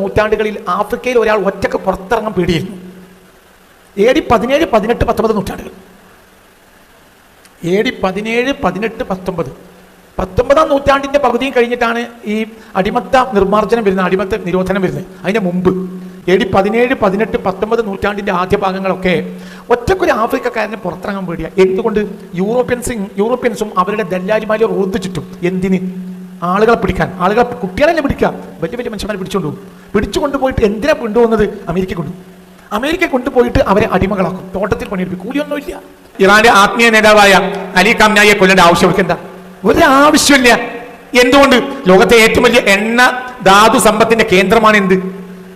നൂറ്റാണ്ടുകളിൽ ആഫ്രിക്കയിൽ ഒരാൾ ഒറ്റക്ക് പുറത്തിറങ്ങാൻ പേടിയിരുന്നു. AD 17, 18, 19 നൂറ്റാണ്ടുകൾ. AD 17, 18, 19. 19-ാം നൂറ്റാണ്ടിന്റെ പകുതിയും കഴിഞ്ഞിട്ടാണ് ഈ അടിമത്ത നിർമ്മാർജ്ജനം വരുന്നത്, അടിമത്ത നിരോധനം വരുന്നത്. അതിന് മുമ്പ് AD 17, 18, 19 നൂറ്റാണ്ടിന്റെ ആദ്യ ഭാഗങ്ങളൊക്കെ ഒറ്റക്കൊരു ആഫ്രിക്കക്കാരനെ പുറത്തിറങ്ങാൻ പേടിയ. എന്തുകൊണ്ട്? യൂറോപ്യൻസും അവരുടെ ദല്ലാലിമാരെ റോന്ത് ചുറ്റും. എന്തിന്? ആളുകളെ പിടിക്കാൻ. കുട്ടികളെ പിടിക്കാം, വലിയ വലിയ മനുഷ്യന്മാരെ പിടിച്ചുകൊണ്ടുപോയിട്ട് എന്തിനാ കൊണ്ടുപോകുന്നത്? അമേരിക്ക കൊണ്ടുപോയിട്ട് അവരെ അടിമകളാക്കും, തോട്ടത്തിൽ പണിയെടുക്കും, കൂലിയൊന്നുമില്ല. ഇറാന്റെ ആത്മീയ നേതാവായ അലി ഖാംനായിയെ കൊല്ലേണ്ട ആവശ്യം എന്താ? ഒരാവശ്യമില്ല. എന്തുകൊണ്ട്? ലോകത്തെ ഏറ്റവും വലിയ എണ്ണ ധാതു സമ്പത്തിന്റെ കേന്ദ്രമാണ് എന്ത്?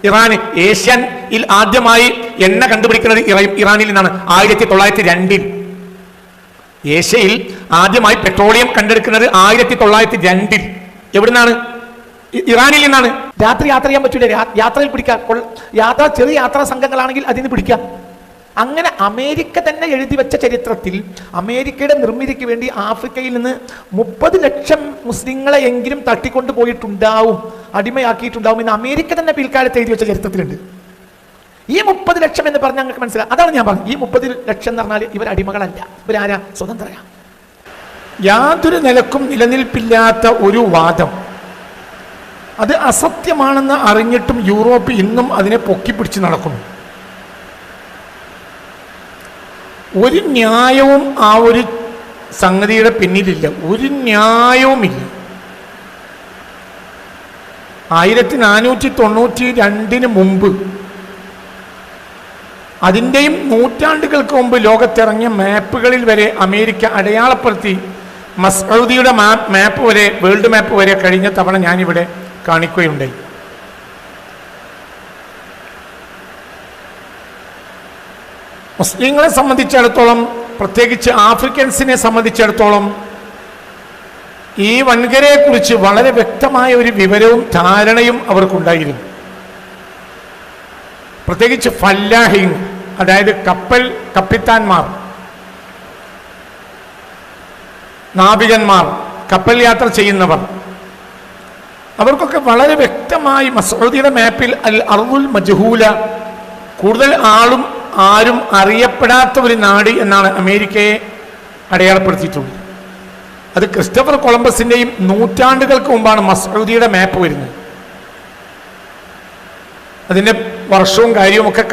ഇറാൻ. ഏഷ്യയിൽ ആദ്യമായി എണ്ണ കണ്ടുപിടിക്കുന്നത് ഇറാനിൽ നിന്നാണ്. 1902. ഏഷ്യയിൽ ആദ്യമായി പെട്രോളിയം കണ്ടെടുക്കുന്നത് 1902. എവിടുന്നാണ്? ഇറാനിൽ നിന്നാണ്. രാത്രി യാത്ര ചെയ്യാൻ പറ്റൂല, യാത്രയിൽ പിടിക്കാം. ചെറിയ യാത്രാ സംഘങ്ങളാണെങ്കിൽ അതിന് പിടിക്കാം. അങ്ങനെ അമേരിക്ക തന്നെ എഴുതി വെച്ച ചരിത്രത്തിൽ അമേരിക്കയുടെ നിർമ്മിതിക്ക് വേണ്ടി ആഫ്രിക്കയിൽ നിന്ന് 30 ലക്ഷം മുസ്ലിങ്ങളെ എങ്കിലും തട്ടിക്കൊണ്ടു പോയിട്ടുണ്ടാവും, അടിമയാക്കിയിട്ടുണ്ടാവും എന്ന് അമേരിക്ക തന്നെ പിൽക്കാലത്ത് എഴുതി വെച്ച ചരിത്രത്തിലുണ്ട്. ഈ 30 ലക്ഷം എന്ന് പറഞ്ഞാൽ ഞങ്ങൾക്ക് മനസ്സിലാവും. അതാണ് ഞാൻ പറഞ്ഞത്. ഈ 30 ലക്ഷം എന്ന് പറഞ്ഞാൽ ഇവർ അടിമകളല്ല, ഇവരാരാ? സ്വതന്ത്രരാ. യാതൊരു നിലക്കും നിലനിൽപ്പില്ലാത്ത ഒരു വാദം, അത് അസത്യമാണെന്ന് അറിഞ്ഞിട്ടും യൂറോപ്പ് ഇന്നും അതിനെ പൊക്കിപ്പിടിച്ച് നടക്കുന്നു. ഒരു ന്യായവും ആ ഒരു സംഗതിയുടെ പിന്നിലില്ല, ഒരു ന്യായവുമില്ല. 1492 മുമ്പ്, അതിൻ്റെയും നൂറ്റാണ്ടുകൾക്ക് മുമ്പ് ലോകത്തിറങ്ങിയ മാപ്പുകളിൽ വരെ അമേരിക്ക അടയാളപ്പെടുത്തി. മസ്ഊദിയുടെ മാപ്പ് വരെ, വേൾഡ് മാപ്പ് വരെ കഴിഞ്ഞ തവണ ഞാനിവിടെ കാണിക്കുകയുണ്ടായി. മുസ്ലിങ്ങളെ സംബന്ധിച്ചിടത്തോളം, പ്രത്യേകിച്ച് ആഫ്രിക്കൻസിനെ സംബന്ധിച്ചിടത്തോളം ഈ വൻകരയെക്കുറിച്ച് വളരെ വ്യക്തമായ ഒരു വിവരവും ധാരണയും അവർക്കുണ്ടായിരുന്നു. പ്രത്യേകിച്ച് ഫല്ലാഹിൻ, അതായത് കപ്പിത്താന്മാർ, നാവികന്മാർ, കപ്പൽ യാത്ര ചെയ്യുന്നവർ, അവർക്കൊക്കെ വളരെ വ്യക്തമായി മസ്ഊദിയുടെ മാപ്പിൽ അൽ അർദുൽ മജ്ഹൂല, കൂടുതൽ ആരും അറിയപ്പെടാത്ത ഒരു നാട് എന്നാണ് അമേരിക്കയെ അടയാളപ്പെടുത്തിയിട്ടുള്ളത്. അത് ക്രിസ്റ്റഫർ കൊളംബസിന്റെയും നൂറ്റാണ്ടുകൾക്ക് മുമ്പാണ് മസ്ഊദിയുടെ മാപ്പ് വരുന്നത്. അതിൻ്റെ വർഷവും കാര്യവും ഒക്കെ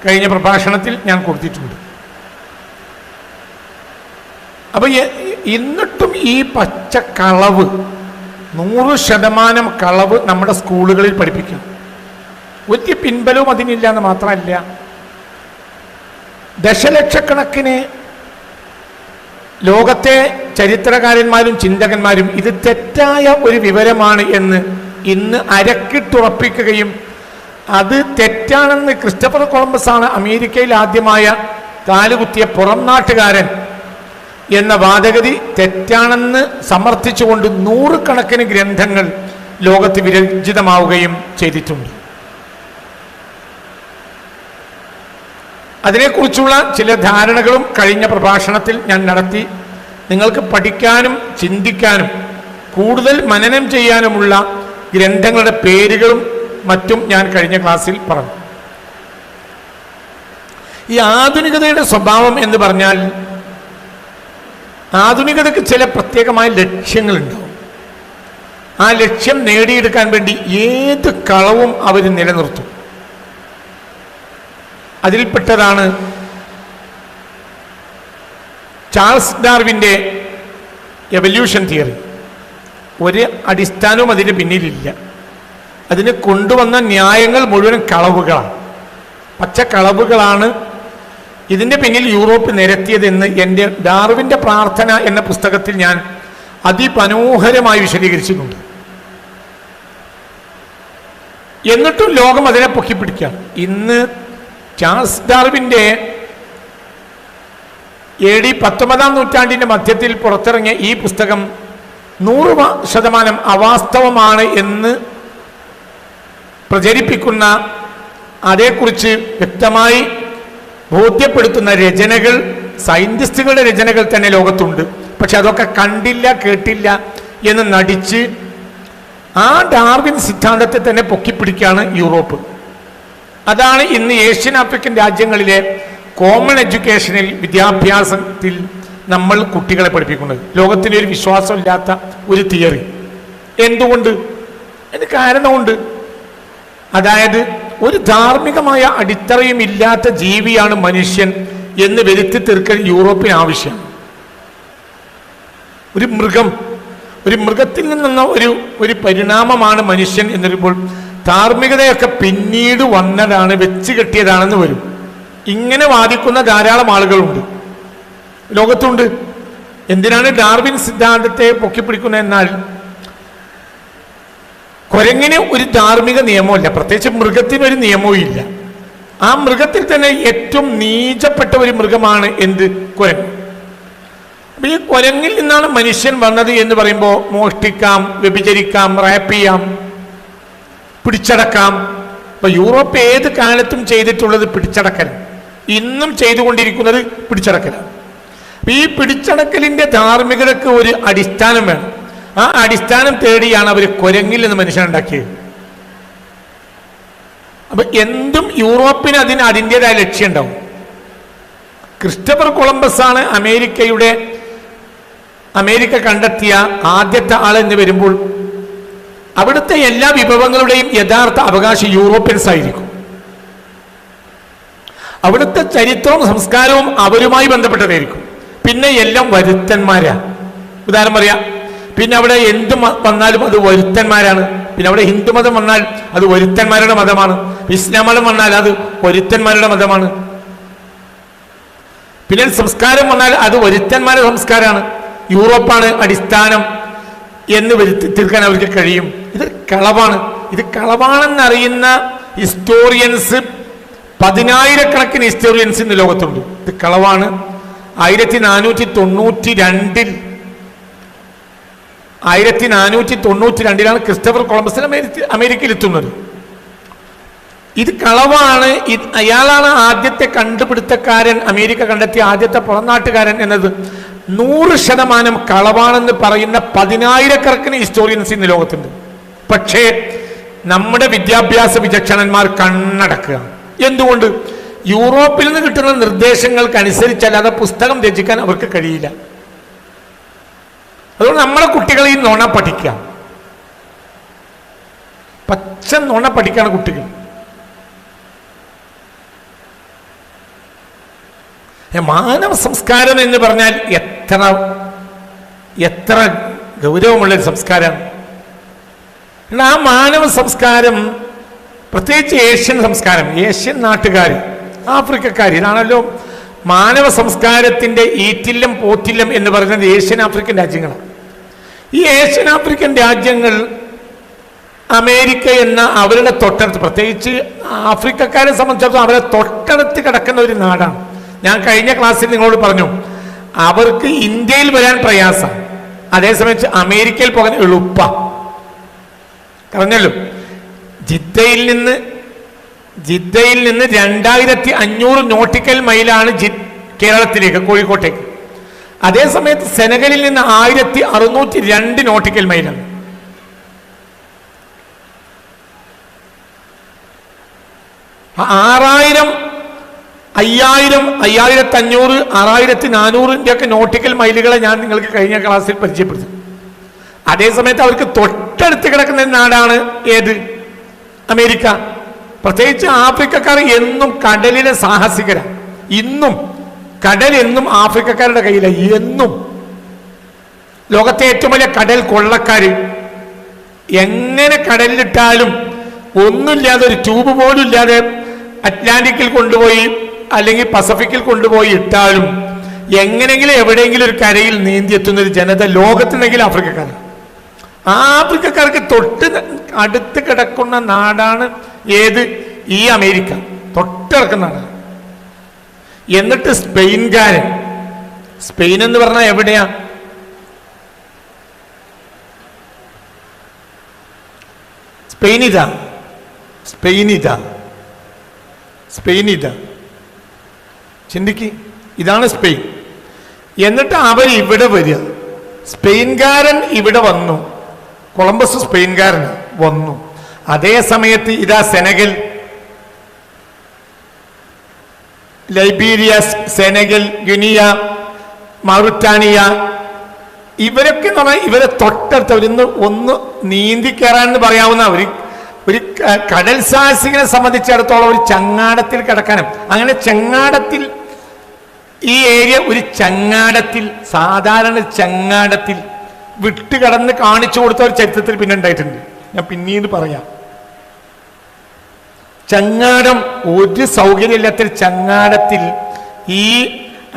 കഴിഞ്ഞ പ്രഭാഷണത്തിൽ ഞാൻ കൊടുത്തിട്ടുണ്ട്. അപ്പൊ എന്നിട്ടും ഈ പച്ചക്കളവ്, 100% കളവ് നമ്മുടെ സ്കൂളുകളിൽ പഠിപ്പിക്കണം. ഒരു പിൻബലവും അതിനില്ല എന്ന് മാത്രമല്ല, ദശലക്ഷക്കണക്കിന് ലോകത്തെ ചരിത്രകാരന്മാരും ചിന്തകന്മാരും ഇത് തെറ്റായ ഒരു വിവരമാണ് എന്ന് ഇന്ന് അരക്കിട്ടുറപ്പിക്കുകയും, അത് തെറ്റാണെന്ന് ക്രിസ്റ്റഫർ കൊളംബസ് ആണ് അമേരിക്കയിൽ ആദ്യമായ കാലുകുത്തിയ പുറം നാട്ടുകാരൻ എന്ന വാദഗതി തെറ്റാണെന്ന് സമർത്ഥിച്ചുകൊണ്ട് 100 കണക്കിന് ഗ്രന്ഥങ്ങൾ ലോകത്ത് വിരചിതമാവുകയും ചെയ്തിട്ടുണ്ട്. അതിനെക്കുറിച്ചുള്ള ചില ധാരണകളും കഴിഞ്ഞ പ്രഭാഷണത്തിൽ ഞാൻ നടത്തി. നിങ്ങൾക്ക് പഠിക്കാനും ചിന്തിക്കാനും കൂടുതൽ മനനം ചെയ്യാനുമുള്ള ഗ്രന്ഥങ്ങളുടെ പേരുകളും മറ്റും ഞാൻ കഴിഞ്ഞ ക്ലാസ്സിൽ പറഞ്ഞു. ഈ ആധുനികതയുടെ സ്വഭാവം എന്ന് പറഞ്ഞാൽ, ആധുനികതയ്ക്ക് ചില പ്രത്യേകമായ ലക്ഷ്യങ്ങളുണ്ടാവും. ആ ലക്ഷ്യം നേടിയെടുക്കാൻ വേണ്ടി ഏത് കളവും അവർ നിലനിർത്തും. അതിൽപ്പെട്ടതാണ് ചാൾസ് ഡാർവിൻ്റെ എവല്യൂഷൻ തിയറി. ഒരു അടിസ്ഥാനവും അതിന് പിന്നിലില്ല. അതിന് കൊണ്ടുവന്ന ന്യായങ്ങൾ മുഴുവൻ കളവുകളാണ്, പച്ചക്കളവുകളാണ്. ഇതിൻ്റെ പിന്നിൽ യൂറോപ്പ് നിരത്തിയതെന്ന് എൻ്റെ ഡാർവിൻ്റെ പ്രാർത്ഥന എന്ന പുസ്തകത്തിൽ ഞാൻ അതിമനോഹരമായി വിശദീകരിച്ചിട്ടുണ്ട്. എന്നിട്ടും ലോകം അതിനെ പൊക്കിപ്പിടിക്കുകയാണ്. ഇന്ന് ചാൾസ് ഡാർവിൻ്റെ AD 19-ാം നൂറ്റാണ്ടിൻ്റെ മധ്യത്തിൽ പുറത്തിറങ്ങിയ ഈ പുസ്തകം 100% അവാസ്തവമാണ് എന്ന് പ്രചരിപ്പിക്കുന്ന, അതേക്കുറിച്ച് വ്യക്തമായി ബോധ്യപ്പെടുത്തുന്ന രചനകൾ, സയന്റിസ്റ്റുകളുടെ രചനകൾ തന്നെ ലോകത്തുണ്ട്. പക്ഷെ അതൊക്കെ കണ്ടില്ല കേട്ടില്ല എന്ന് നടിച്ച് ആ ഡാർവിൻ സിദ്ധാന്തത്തെ തന്നെ പൊക്കിപ്പിടിക്കുകയാണ് യൂറോപ്പ്. അതാണ് ഇന്ന് ഏഷ്യൻ ആഫ്രിക്കൻ രാജ്യങ്ങളിലെ കോമൺ എഡ്യൂക്കേഷനിൽ, വിദ്യാഭ്യാസത്തിൽ നമ്മൾ കുട്ടികളെ പഠിപ്പിക്കുന്നത്. ലോകത്തിൻ്റെ ഒരു വിശ്വാസമില്ലാത്ത ഒരു തിയറി. എന്തുകൊണ്ട്? അതിന് കാരണമുണ്ട്. അതായത് ഒരു ധാർമ്മികമായ അടിത്തറയും ഇല്ലാത്ത ജീവിയാണ് മനുഷ്യൻ എന്ന് വരുത്തി തീർക്കൽ യൂറോപ്പിന് ആവശ്യം. ഒരു മൃഗത്തിൽ നിന്നുള്ള ഒരു പരിണാമമാണ് മനുഷ്യൻ എന്ന് പറയുമ്പോൾ ധാർമ്മികതയൊക്കെ പിന്നീട് വന്നതാണ്, വെച്ച് കെട്ടിയതാണെന്ന് വരും. ഇങ്ങനെ വാദിക്കുന്ന ധാരാളം ആളുകളുണ്ട്, ലോകത്തുണ്ട്. എന്തിനാണ് ഡാർവിൻ സിദ്ധാന്തത്തെ പൊക്കിപ്പിടിക്കുന്നത് എന്നാൽ കുരങ്ങിന് ഒരു ധാർമ്മിക നിയമമില്ല, പ്രത്യേകിച്ച് മൃഗത്തിന് ഒരു നിയമവും ഇല്ല. ആ മൃഗത്തിൽ തന്നെ ഏറ്റവും നീചപ്പെട്ട ഒരു മൃഗമാണ് എന്ത്? കുരങ്ങ്. അപ്പൊ ഈ കുരങ്ങിൽ നിന്നാണ് മനുഷ്യൻ വന്നത് എന്ന് പറയുമ്പോൾ മോഷ്ടിക്കാം, വ്യഭിചരിക്കാം, റാപ്പ് ചെയ്യാം, പിടിച്ചടക്കാം. അപ്പൊ യൂറോപ്പ് ഏത് കാലത്തും ചെയ്തിട്ടുള്ളത് പിടിച്ചടക്കൽ, ഇന്നും ചെയ്തുകൊണ്ടിരിക്കുന്നത് പിടിച്ചടക്കലാണ്. ഈ പിടിച്ചടക്കലിന്റെ ധാർമ്മികതയ്ക്ക് ഒരു അടിസ്ഥാനം വേണം. ആ അടിസ്ഥാനം തേടിയാണ് അവർ കുരങ്ങിൽ നിന്ന് മനുഷ്യനുണ്ടാക്കിയത്. അപ്പൊ എന്തും യൂറോപ്പിന് അതിൻ്റെതായ ലക്ഷ്യം ഉണ്ടാവും. ക്രിസ്റ്റഫർ കൊളംബസ് ആണ് അമേരിക്ക കണ്ടെത്തിയ ആദ്യത്തെ ആൾ എന്ന് വരുമ്പോൾ അവിടുത്തെ എല്ലാ വിഭവങ്ങളുടെയും യഥാർത്ഥ അവകാശി യൂറോപ്യൻസ് ആയിരിക്കും. അവിടുത്തെ ചരിത്രവും സംസ്കാരവും അവരുമായി ബന്ധപ്പെട്ടതായിരിക്കും. പിന്നെ എല്ലാം വരുത്തന്മാരാ. ഉദാഹരണം പറയാം, പിന്നെ അവിടെ എന്ത് വന്നാലും അത് വരുത്തന്മാരാണ്. പിന്നെ അവിടെ ഹിന്ദുമതം വന്നാൽ അത് വരുത്തന്മാരുടെ മതമാണ്. ഇസ്ലാം മതം വന്നാൽ അത് വരുത്തന്മാരുടെ മതമാണ്. പിന്നെ സംസ്കാരം വന്നാൽ അത് വരുത്തന്മാരുടെ സംസ്കാരമാണ്. യൂറോപ്പാണ് അടിസ്ഥാനം എന്ന് വരുത്തി തീർക്കാൻ അവർക്ക് കഴിയും. ഇത് കളവാണ്. ഇത് കളവാണെന്നറിയുന്ന ഹിസ്റ്റോറിയൻസ് 10,000-കണക്കിന് ഹിസ്റ്റോറിയൻസ് ഇന്ന് ലോകത്തുണ്ട്. ഇത് കളവാണ്. 1492 ക്രിസ്റ്റഫർ കൊളംബസ് അമേരിക്കയിൽ എത്തുന്നത്. ഇത് കളവാണ്. അയാളാണ് ആദ്യത്തെ കണ്ടുപിടുത്തക്കാരൻ, അമേരിക്ക കണ്ടെത്തിയ ആദ്യത്തെ പുറംനാട്ടുകാരൻ എന്നത് 100% കളവാണെന്ന് പറയുന്ന 10,000-കണക്കിന് ഹിസ്റ്റോറിയൻസ് ഇന്ന് ലോകത്തുണ്ട്. പക്ഷേ നമ്മുടെ വിദ്യാഭ്യാസ വിചക്ഷണന്മാർ കണ്ണടക്കുക. എന്തുകൊണ്ട്? യൂറോപ്പിൽ നിന്ന് കിട്ടുന്ന നിർദ്ദേശങ്ങൾക്കനുസരിച്ചല്ലാതെ പുസ്തകം രചിക്കാൻ അവർക്ക് കഴിയില്ല. അതുകൊണ്ട് നമ്മളെ കുട്ടികൾ ഈ നുണ പഠിക്കുക, പച്ച നുണ പഠിക്കാണ് കുട്ടികൾ. മാനവ സംസ്കാരം എന്ന് പറഞ്ഞാൽ എത്ര ഗൗരവമുള്ളൊരു സംസ്കാരമാണ്. ആ മാനവ സംസ്കാരം, പ്രത്യേകിച്ച് ഏഷ്യൻ സംസ്കാരം, ഏഷ്യൻ നാട്ടുകാർ, ആഫ്രിക്കക്കാർ, ഇതാണല്ലോ മാനവ സംസ്കാരത്തിന്റെ ഈറ്റില്ലം പോറ്റില്ലം എന്ന് പറയുന്നത് ഏഷ്യൻ ആഫ്രിക്കൻ രാജ്യങ്ങളാണ്. ഈ ഏഷ്യൻ ആഫ്രിക്കൻ രാജ്യങ്ങൾ അമേരിക്ക എന്ന അവരുടെ തൊട്ടടുത്ത്, പ്രത്യേകിച്ച് ആഫ്രിക്കക്കാരെ സംബന്ധിച്ചിടത്തോളം അവരെ തൊട്ടടുത്ത് കിടക്കുന്ന ഒരു നാടാണ്. ഞാൻ കഴിഞ്ഞ ക്ലാസ്സിൽ നിങ്ങളോട് പറഞ്ഞു, അവർക്ക് ഇന്ത്യയിൽ വരാൻ പ്രയാസം, അതേസമയത്ത് അമേരിക്കയിൽ പോകാൻ എളുപ്പ. പറഞ്ഞല്ലോ, ജിദ്ദയിൽ നിന്ന് 2500 നോട്ടിക്കൽ മൈലാണ് കേരളത്തിലേക്ക്, കോഴിക്കോട്ടേക്ക്. അതേസമയത്ത് സെനഗലിൽ നിന്ന് 1602 നോട്ടിക്കൽ മൈലാണ്. ആറായിരം 5000 5500 6400 ഒക്കെ നോട്ടിക്കൽ മൈലുകളെ ഞാൻ നിങ്ങൾക്ക് കഴിഞ്ഞ ക്ലാസ്സിൽ പരിചയപ്പെടുത്തി. അതേസമയത്ത് അവർക്ക് തൊട്ടടുത്ത് കിടക്കുന്ന നാടാണ് ഏത്? അമേരിക്ക. പ്രത്യേകിച്ച് ആഫ്രിക്കക്കാർ എന്നും കടലിലെ സാഹസികരാണ്. ഇന്നും കടൽ എന്നും ആഫ്രിക്കക്കാരുടെ കയ്യിലാണ്. എന്നും ലോകത്തെ ഏറ്റവും വലിയ കടൽ കൊള്ളക്കാര്. എങ്ങനെ കടലിലിട്ടാലും ഒന്നുമില്ലാതെ, ഒരു ട്യൂബ് പോലും ഇല്ലാതെ അറ്റ്ലാന്റിക്കിൽ കൊണ്ടുപോയി അല്ലെങ്കിൽ പസഫിക്കിൽ കൊണ്ടുപോയി ഇട്ടാലും എങ്ങനെയെങ്കിലും എവിടെയെങ്കിലും ഒരു കരയിൽ നീന്തിയെത്തുന്ന ഒരു ജനത ലോകത്തുണ്ടെങ്കിൽ ആഫ്രിക്കക്കാർ. ആഫ്രിക്കക്കാർക്ക് തൊട്ട് അടുത്ത് കിടക്കുന്ന നാടാണ് ഏത്? ഈ അമേരിക്ക തൊട്ടിടക്കുന്ന നാടാണ്. എന്നിട്ട് സ്പെയിൻകാരൻ, സ്പെയിൻ എന്ന് പറഞ്ഞാൽ എവിടെയാ? സ്പെയിനിത ചിന്തിക്ക്, ഇതാണ് സ്പെയിൻ. എന്നിട്ട് അവർ ഇവിടെ വരിക. സ്പെയിൻകാരൻ ഇവിടെ വന്നു, കൊളംബസ് സ്പെയിൻകാരൻ വന്നു. അതേ സമയത്ത് ഇതാ Senegal, Liberia, Senegal, guinea, Mauritania, ഇവരൊക്കെ എന്ന് പറഞ്ഞാൽ ഇവരെ തൊട്ടടുത്ത് അവരിന്ന് ഒന്ന് നീന്തി കയറാനെന്ന് പറയാവുന്ന ഒരു കടൽ സാഹസികനെ സംബന്ധിച്ചിടത്തോളം ഒരു ചങ്ങാടത്തിൽ കിടക്കാനും, അങ്ങനെ ചങ്ങാടത്തിൽ ഈ ഏരിയ ഒരു ചങ്ങാടത്തിൽ, സാധാരണ ചങ്ങാടത്തിൽ വിട്ടുകടന്ന് കാണിച്ചു കൊടുത്ത ഒരു ചരിത്രത്തിൽ പിന്നെ ഉണ്ടായിട്ടുണ്ട്. ഞാൻ പിന്നീട് പറയാം. ചങ്ങാടം, ഒരു സൗകര്യമില്ലാത്തൊരു ചങ്ങാടത്തിൽ ഈ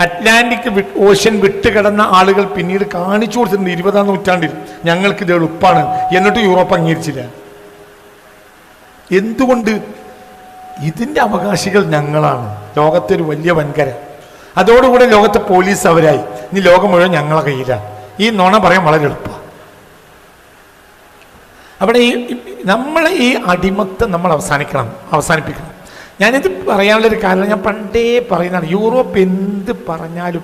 അറ്റ്ലാന്റിക് ഓഷ്യൻ വിട്ടുകിടന്ന ആളുകൾ പിന്നീട് കാണിച്ചു കൊടുത്തിട്ടുണ്ട് 20-ാം നൂറ്റാണ്ടിൽ. ഞങ്ങൾക്കിത് എളുപ്പമാണ്, എന്നിട്ട് യൂറോപ്പ് അംഗീകരിച്ചില്ല. എന്തുകൊണ്ട്? ഇതിൻ്റെ അവകാശികൾ ഞങ്ങളാണ്, ലോകത്തെ ഒരു വലിയ വൻകര. അതോടുകൂടെ ലോകത്തെ പോലീസ് അവരായി. ഇനി ലോകം മുഴുവൻ ഞങ്ങളെ കയ്യിലാണ്. ഈ നുണ പറയാൻ വളരെ എളുപ്പമാണ്. അവിടെ നമ്മൾ ഈ അടിമത്തം നമ്മൾ അവസാനിപ്പിക്കണം. ഞാനിത് പറയാനുള്ളൊരു കാരണം ഞാൻ പണ്ടേ പറയുന്നതാണ്. യൂറോപ്പ് എന്ത് പറഞ്ഞാലും,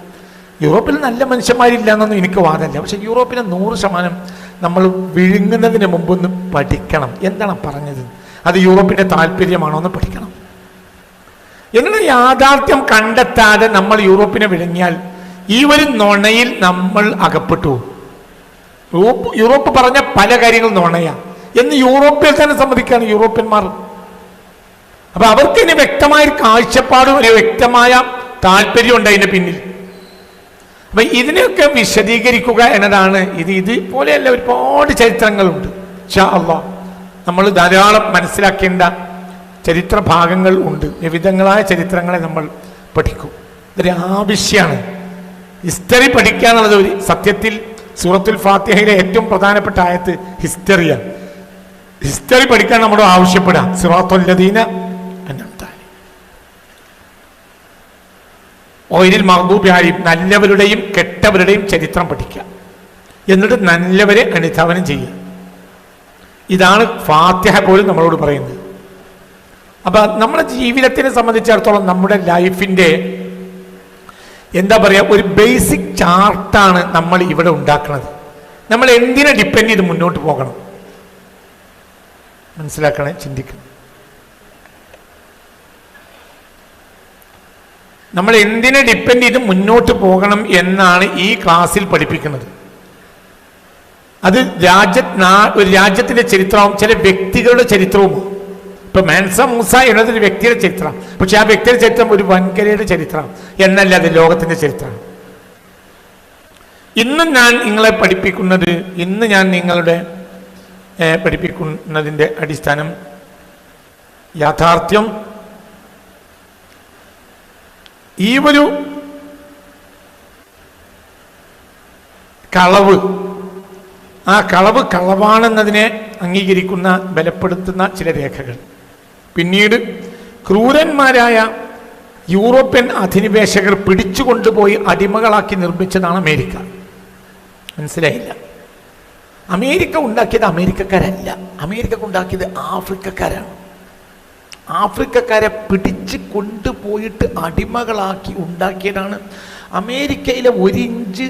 യൂറോപ്പിൽ നല്ല മനുഷ്യന്മാരില്ല എന്നൊന്നും എനിക്ക് വാദമല്ല. പക്ഷെ യൂറോപ്പിനെ 100% നമ്മൾ വിഴുങ്ങുന്നതിന് മുമ്പൊന്ന് പഠിക്കണം. എന്താണ് പറഞ്ഞത്, അത് യൂറോപ്പിൻ്റെ താല്പര്യമാണോ എന്ന് പഠിക്കണം. എന്നുള്ള യാഥാർത്ഥ്യം കണ്ടെത്താതെ നമ്മൾ യൂറോപ്പിനെ വിഴുങ്ങിയാൽ ഈ ഒരു നുണയിൽ നമ്മൾ അകപ്പെട്ടു. യൂറോപ്പ് പറഞ്ഞ പല കാര്യങ്ങളും നുണയാണ് എന്ന് യൂറോപ്പിൽ തന്നെ സമ്മതിക്കുകയാണ് യൂറോപ്യന്മാർ. അപ്പൊ അവർക്ക് ഇനി വ്യക്തമായ കാഴ്ചപ്പാടും ഒരു വ്യക്തമായ താല്പര്യം ഉണ്ട് അതിന്റെ പിന്നിൽ. അപ്പൊ ഇതിനെയൊക്കെ വിശദീകരിക്കുക എന്നതാണ് ഇതുപോലെയല്ല ഒരുപാട് ചരിത്രങ്ങളുണ്ട്. ഇൻഷാ അല്ലാഹ് നമ്മൾ ധാരാളം മനസ്സിലാക്കേണ്ട ചരിത്ര ഭാഗങ്ങൾ ഉണ്ട്. വിവിധങ്ങളായ ചരിത്രങ്ങളെ നമ്മൾ പഠിക്കും. ഇതൊരു ആവശ്യമാണ്. ഹിസ്റ്ററി പഠിക്കുക എന്നുള്ളത് സത്യത്തിൽ സൂറത്തുൽ ഫാത്തിഹയിലെ ഏറ്റവും പ്രധാനപ്പെട്ട ആയത്ത് ഹിസ്റ്ററിയാണ്. ഹിസ്റ്ററി പഠിക്കാൻ നമ്മൾ ആവശ്യപ്പെടാം. സിറാത്തുൽ ലദീന ഓരിൽ മഗ്ദൂബി അലൈഹിം, നല്ലവരുടെയും കെട്ടവരുടെയും ചരിത്രം പഠിക്കുക, എന്നിട്ട് നല്ലവരെ അനുധാവനം ചെയ്യുക. ഇതാണ് ഫാത്തിഹ പോലും നമ്മളോട് പറയുന്നത്. അപ്പൊ നമ്മുടെ ജീവിതത്തിനെ സംബന്ധിച്ചിടത്തോളം നമ്മുടെ ലൈഫിന്റെ എന്താ പറയുക, ഒരു ബേസിക് ചാർട്ടാണ് നമ്മൾ ഇവിടെ ഉണ്ടാക്കുന്നത്. നമ്മൾ എന്തിനെ ഡിപ്പെൻഡ് ചെയ്ത് മുന്നോട്ട് പോകണം മനസ്സിലാക്കണേ, ചിന്തിക്കണം. നമ്മൾ എന്തിനെ ഡിപ്പെൻഡ് ചെയ്ത് മുന്നോട്ട് പോകണം എന്നാണ് ഈ ക്ലാസ്സിൽ പഠിപ്പിക്കുന്നത്. അത് ഒരു രാജ്യത്തിന്റെ ചരിത്രവും ചില വ്യക്തികളുടെ ചരിത്രവും. ഇപ്പൊ മാൻസ മൂസ എന്നതൊരു വ്യക്തിയുടെ ചരിത്രം, പക്ഷെ ആ വ്യക്തിയുടെ ചരിത്രം ഒരു വൻകരയുടെ ചരിത്രം എന്നല്ല, അത് ലോകത്തിന്റെ ചരിത്രമാണ്. ഇന്ന് ഞാൻ നിങ്ങളുടെ പഠിപ്പിക്കുന്നതിൻ്റെ അടിസ്ഥാനം യാഥാർത്ഥ്യം ഈ ഒരു കളവ്, ആ കളവാണെന്നതിനെ അംഗീകരിക്കുന്ന ബലപ്പെടുത്തുന്ന ചില രേഖകൾ. പിന്നീട് ക്രൂരന്മാരായ യൂറോപ്യൻ അധിനിവേശകർ പിടിച്ചുകൊണ്ടുപോയി അടിമകളാക്കി നിർമ്മിച്ചതാണ് അമേരിക്ക. മനസ്സിലായില്ല? അമേരിക്ക ഉണ്ടാക്കിയത് അമേരിക്കക്കാരല്ല, അമേരിക്ക ഉണ്ടാക്കിയത് ആഫ്രിക്കക്കാരാണ്. ആഫ്രിക്കക്കാരെ പിടിച്ച് കൊണ്ടുപോയിട്ട് അടിമകളാക്കി ഉണ്ടാക്കിയതാണ്. അമേരിക്കയിലെ 1 ഇഞ്ച്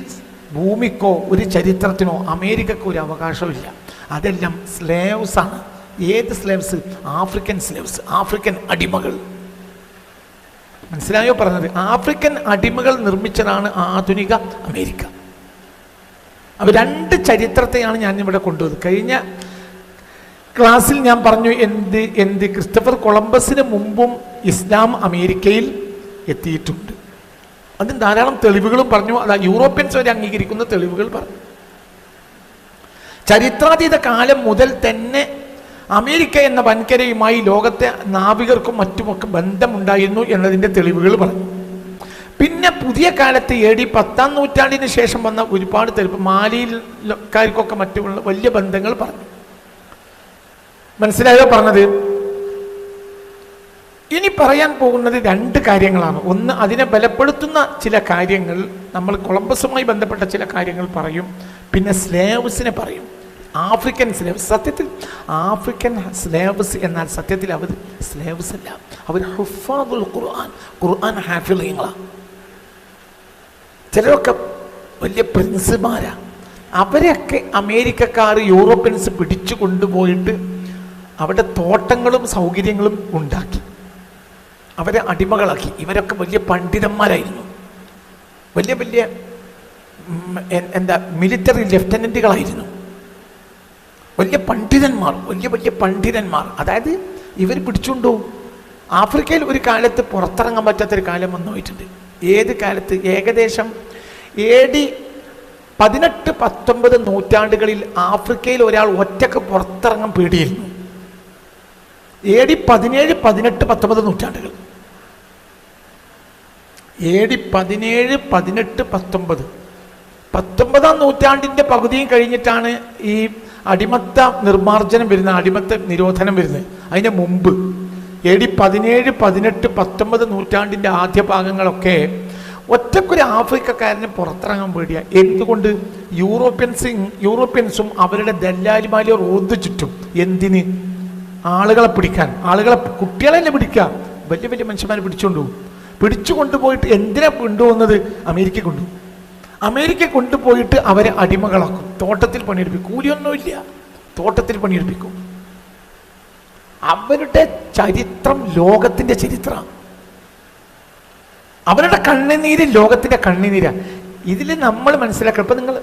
ഭൂമിക്കോ ഒരു ചരിത്രത്തിനോ അമേരിക്കക്ക് ഒരു അവകാശമില്ല. അതെല്ലാം സ്ലേവ്സ് ആണ്. ഏത് സ്ലേവ്സ്? ആഫ്രിക്കൻ സ്ലേവ്സ്, ആഫ്രിക്കൻ അടിമകൾ. മനസ്സിലായോ പറഞ്ഞത്? ആഫ്രിക്കൻ അടിമകൾ നിർമ്മിച്ചതാണ് ആധുനിക അമേരിക്ക. അപ്പോൾ 2 ചരിത്രത്തെയാണ് ഞാൻ ഇവിടെ കൊണ്ടുവന്നത്. കഴിഞ്ഞ ക്ലാസ്സിൽ ഞാൻ പറഞ്ഞു ക്രിസ്റ്റഫർ കൊളംബസിന് മുമ്പും ഇസ്ലാം അമേരിക്കയിൽ എത്തിയിട്ടുണ്ട്. അതിന് ധാരാളം തെളിവുകളും പറഞ്ഞു. അതാ യൂറോപ്യൻസ് വരെ അംഗീകരിക്കുന്ന തെളിവുകൾ പറഞ്ഞു. ചരിത്രാതീത കാലം മുതൽ തന്നെ അമേരിക്ക എന്ന വൻകരയുമായി ലോകത്തെ നാവികർക്കും മറ്റുമൊക്കെ ബന്ധമുണ്ടായിരുന്നു എന്നതിൻ്റെ തെളിവുകൾ പറഞ്ഞു. പിന്നെ പുതിയ കാലത്ത് AD 10-ാം നൂറ്റാണ്ടിന് ശേഷം വന്ന ഒരുപാട് തെളിവ്, മാലിയിൽക്കാർക്കൊക്കെ മറ്റുള്ള വലിയ ബന്ധങ്ങൾ പറഞ്ഞു. മനസ്സിലായോ പറഞ്ഞത്? ഇനി പറയാൻ പോകുന്നത് 2 കാര്യങ്ങളാണ്. ഒന്ന്, അതിനെ ബലപ്പെടുത്തുന്ന ചില കാര്യങ്ങൾ, നമ്മൾ കൊളംബസുമായി ബന്ധപ്പെട്ട ചില കാര്യങ്ങൾ പറയും. പിന്നെ സ്ലേവ്സിനെ പറയും, ആഫ്രിക്കൻ സ്ലേവ്സ്. സത്യത്തിൽ ആഫ്രിക്കൻ സ്ലേവ്സ് എന്നാൽ സത്യത്തിൽ അവർ സ്ലേവ്സ് അല്ല, അവർ ഹുഫാദുൽ ഖുർആൻ ഹാഫിളീങ്ങളാണ്. ചിലരൊക്കെ വലിയ പ്രിൻസുമാരാണ്, അവരെയൊക്കെ അമേരിക്കക്കാർ യൂറോപ്യൻസ് പിടിച്ചു കൊണ്ടുപോയിട്ട് അവിടെ തോട്ടങ്ങളും സൗകര്യങ്ങളും ഉണ്ടാക്കി അവരെ അടിമകളാക്കി. ഇവരൊക്കെ വലിയ പണ്ഡിതന്മാരായിരുന്നു, വലിയ വലിയ മിലിറ്ററി ലെഫ്റ്റനന്റുകളായിരുന്നു, വലിയ പണ്ഡിതന്മാർ, വലിയ വലിയ പണ്ഡിതന്മാർ. അതായത് ഇവർ പിടിച്ചുകൊണ്ടുപോകും. ആഫ്രിക്കയിൽ ഒരു കാലത്ത് പുറത്തിറങ്ങാൻ പറ്റാത്തൊരു കാലം വന്നു പോയിട്ടുണ്ട്. ഏത് കാലത്ത്? ഏകദേശം AD 18-19 നൂറ്റാണ്ടുകളിൽ ആഫ്രിക്കയിൽ ഒരാൾ ഒറ്റക്ക് പുറത്തിറങ്ങാൻ പേടിയിരുന്നു. AD 17, 18, 19 നൂറ്റാണ്ടുകൾ. AD 17, 18, 19. 19-ാം നൂറ്റാണ്ടിൻ്റെ പകുതിയും കഴിഞ്ഞിട്ടാണ് ഈ അടിമത്ത നിർമ്മാർജ്ജനം വരുന്നത്, അടിമത്ത നിരോധനം വരുന്നത്. അതിന് മുമ്പ് AD 17, 18, 19 നൂറ്റാണ്ടിൻ്റെ ആദ്യ ഭാഗങ്ങളൊക്കെ ഒറ്റക്കൊരു ആഫ്രിക്കക്കാരന് പുറത്തിറങ്ങാൻ പേടിയ. എന്തുകൊണ്ട്? യൂറോപ്യൻസും അവരുടെ ദല്ലാലിമാരെ റോന്ത് ചുറ്റും. എന്തിന്? ആളുകളെ പിടിക്കാൻ. കുട്ടികളെ തന്നെ പിടിക്കാം, വലിയ വലിയ മനുഷ്യന്മാരെ പിടിച്ചു കൊണ്ടുപോയിട്ട് എന്തിനാ കൊണ്ടുപോകുന്നത്? അമേരിക്ക കൊണ്ടുപോകും. അമേരിക്ക കൊണ്ടുപോയിട്ട് അവരെ അടിമകളാക്കും, തോട്ടത്തിൽ പണിയെടുപ്പിക്കും. കൂലിയൊന്നുമില്ല, തോട്ടത്തിൽ പണിയെടുപ്പിക്കും. അവരുടെ ചരിത്രം ലോകത്തിൻ്റെ ചരിത്രമാണ്. അവരുടെ കണ്ണുനീര് ലോകത്തിൻ്റെ കണ്ണുനീരാണ്. ഇതിൽ നമ്മൾ മനസ്സിലാക്കണം. ഇപ്പം നിങ്ങൾ